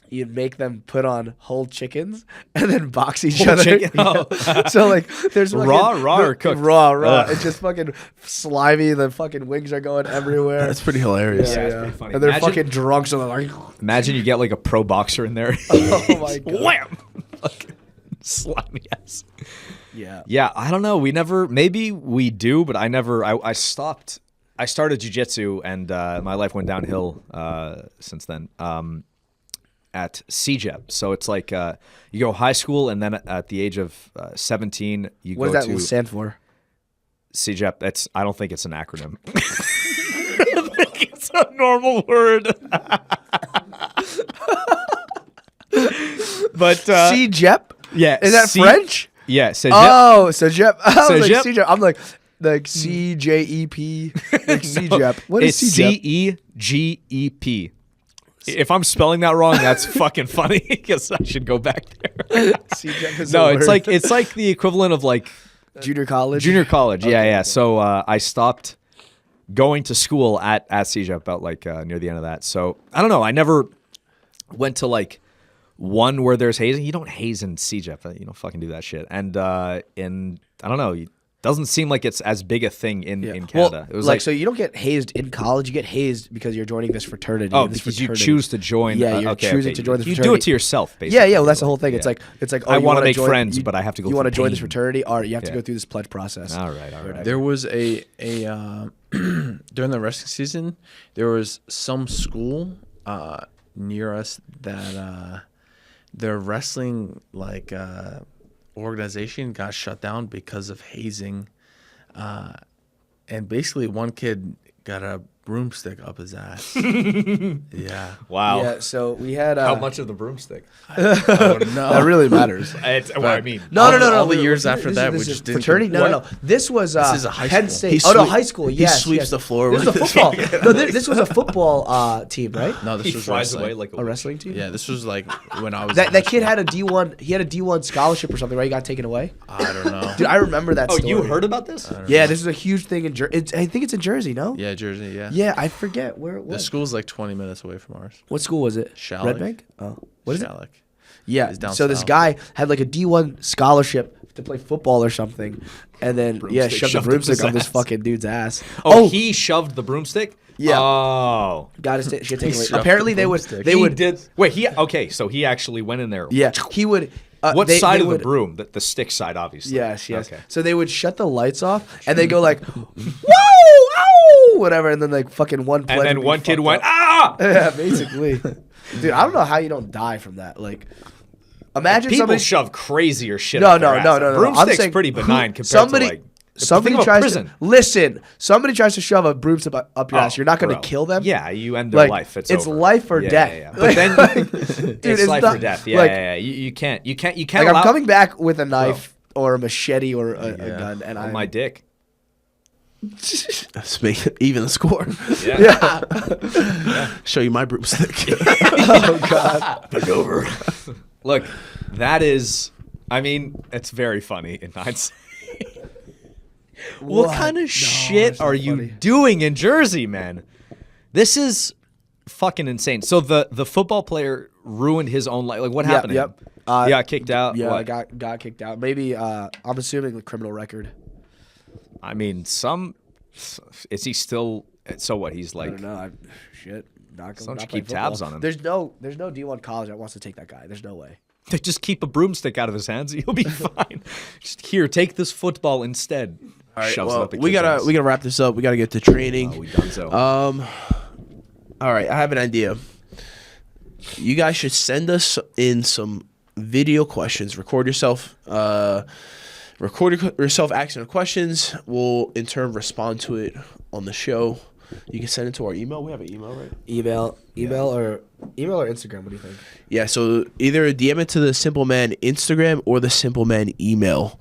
You'd make them put on whole chickens and then box each Whole other. chicken? Yeah. Oh. So like, there's Raw fucking- or cooked? Raw. Ugh. It's just fucking slimy. The fucking wings are going everywhere. That's pretty hilarious. Yeah, it's pretty funny. And they're Imagine- fucking drunk, so they're like, Imagine you get like a pro boxer in there. oh my god. Wham! Fucking slimy ass. Yeah. Yeah, I don't know. Maybe we do, but I stopped. I started jiu-jitsu and my life went downhill since then at CJEP. So it's like you go high school and then at the age of 17, you What go does that to stand for? CJEP. I don't think it's an acronym. I think it's a normal word. But CJEP? yeah, Is that French? Yeah, CJEP. Oh, CJEP. I was like, CJEP? CJEP. I'm like CJEP. Like CJEP. What is It's CJEP? CEGEP. If I'm spelling that wrong, that's fucking funny because I should go back there. CJEP is No, a it's word. like the equivalent of like Junior college. junior college. Yeah. So I stopped going to school at CJEP about like near the end of that. So I don't know. I never went to like one where there's hazing. You don't haze in CJEP. You don't fucking do that shit. And I don't know. It doesn't seem like it's as big a thing in Canada. Well, It was like, so you don't get hazed in college. You get hazed because you're joining this fraternity. oh, this because you fraternity. choose to join. Yeah, you're choosing to join the You do fraternity. it to yourself, basically. Yeah, well, that's the whole thing. Yeah. It's like I you wanna wanna make join- friends, you- but I have to go You want to through join this pain. fraternity, or you have to Yeah. go through this pledge process. All right. There was a during the wrestling season, there was some school near us that their wrestling organization got shut down because of hazing, and basically one kid got a broomstick up his ass. Yeah. Wow. Yeah, so we had How much of the broomstick? Oh, no. that really matters. Well, I mean, No. all the years after that, we this just is didn't. fraternity. No. This was This is a high Penn school. State. High school. Yes, He sweeps yes. the floor This with was his a football. No, this was a football team, right? No, this he was flies wrestling. away like A wrestling team. Yeah, this was like when I was. That in high kid school. had a D1. He had a D1 scholarship or something, right? He got taken away. I don't know. Dude, I remember that. Oh, story. you heard about this? Yeah, this is a huge thing in Jersey. I think it's in Jersey. No. Yeah, Jersey. Yeah. Yeah, I forget where it The was. school's like 20 minutes away from ours. What school was it? Shalleck. Red Bank. Oh, what is it? Shalleck. Yeah. It's down So this south. guy had like a D1 scholarship to play football or something, and then Broomstick shoved the shoved up broomstick his up this ass. fucking dude's ass. Oh, he shoved the broomstick? Yeah. Oh. got his shit taken away. shoved Apparently the they would. broomstick. They He would. did. Wait, okay, so he actually went in there. Yeah, he would. What they side of would, the broom? The stick side, obviously. Yes. Okay. So they would shut the lights off, and they go like, "Whoa, ow," whatever, and then like fucking one. And pleb then would be one kid fucked went, up. ah! Yeah, basically. Dude, I don't know how you don't die from that. Like, imagine People somebody. shove crazier shit No, up their no, ass. no, A no, no. Broomstick's I'm saying pretty benign compared somebody, to like... somebody think about tries prison. to listen. Somebody tries to shove a broomstick up your ass. You're not going to bro. kill them. Yeah, you end their Like, life. It's it's over. life or Yeah, death. yeah, yeah. But then Dude, it's life not- or death. Yeah, like, yeah, yeah. You can't Like allow I'm coming back with a knife or a machete or a gun, and on I'm my dick. Let's make it even the score. Yeah. Show you my broomstick. Oh God. Look over. Look, that is. I mean, it's very funny in hindsight. What kind of shit that's not are you funny. doing in Jersey, man? This is fucking insane. So the football player ruined his own life. Like, what happened? Yep. To him? He got kicked out. Yeah, What? got kicked out. Maybe I'm assuming the criminal record. I mean, is he still? So what? He's I like. don't know. Shit. Not Don't you playing keep tabs football. on him? There's no D1 college that wants to take that guy. There's no way. They just keep a broomstick out of his hands. He'll be fine. Just here, take this football instead. All right, Shoves it well, up the we kid's gotta ass. we gotta wrap this up. We gotta get to training. Oh, we done so. All right, I have an idea. You guys should send us in some video questions. Record yourself asking the questions. We'll in turn respond to it on the show. You can send it to our email. We have an email, right? Email or Instagram. What do you think? Yeah, so either DM it to the Simple Man Instagram or the Simple Man email.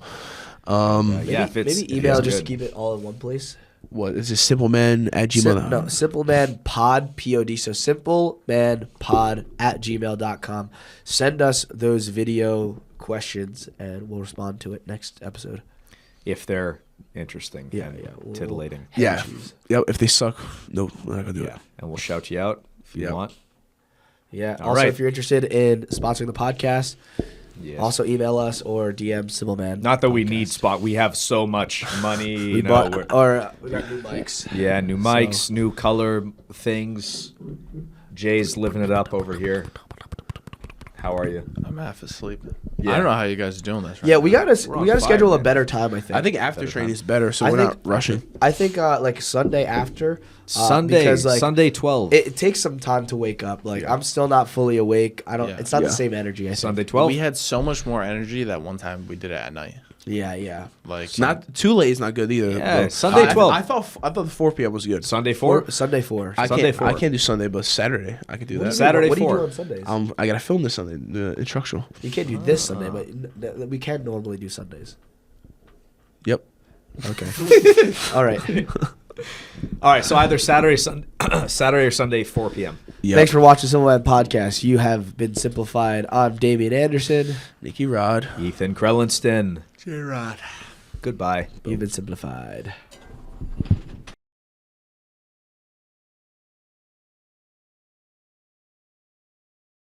Yeah, if it's- maybe if email it's just to good. keep it all in one place. What is it? simpleman@gmail.com. No, simplemanpod, POD. So simplemanpod@gmail.com. Send us those video questions and we'll respond to it next episode. If they're interesting Yeah, and yeah. We'll- titillating. Yeah. Yep. If they suck, no, we're not gonna do Yeah. it. And we'll shout you out if you Yeah. want. Yeah. All Also, right. if you're interested in sponsoring the podcast, Yes. also email us or DM Simpleman. Not that we need spot. We have so much money. we You know, bought we're- we got new mics. yeah, new mics, new color things. Jay's living it up over here. How are you? I'm half asleep. Yeah. I don't know how you guys are doing this. Right Yeah, now. we gotta on schedule fire, a man. better time. I think. I think after training is better, so I we're think- not rushing. I think like Sunday after. Sunday, because, like, Sunday 12. It takes some time to wake up. Like I'm still not fully awake. I don't. Yeah. It's not Yeah. the same energy. I think. Sunday 12. We had so much more energy that one time we did it at night. Yeah. Like Not too late is not good either. Yeah, bro. Sunday 12. I thought the 4 p.m. was good. Sunday 4. Sunday 4. I Sunday can't. 4. I can't do Sunday, but Saturday I could do that. Saturday What do you 4. do on Sundays? I gotta film this Sunday. The instructional. You can't do this Sunday, but we can normally do Sundays. Yep. Okay. All right. All right, so either Saturday, Saturday or Sunday, 4 p.m. Yep. Thanks for watching Simple Podcast. You have been simplified. I'm Damien Anderson. Nicky Rod. Ethan Crelinsten. JayRod. Goodbye. You've been simplified.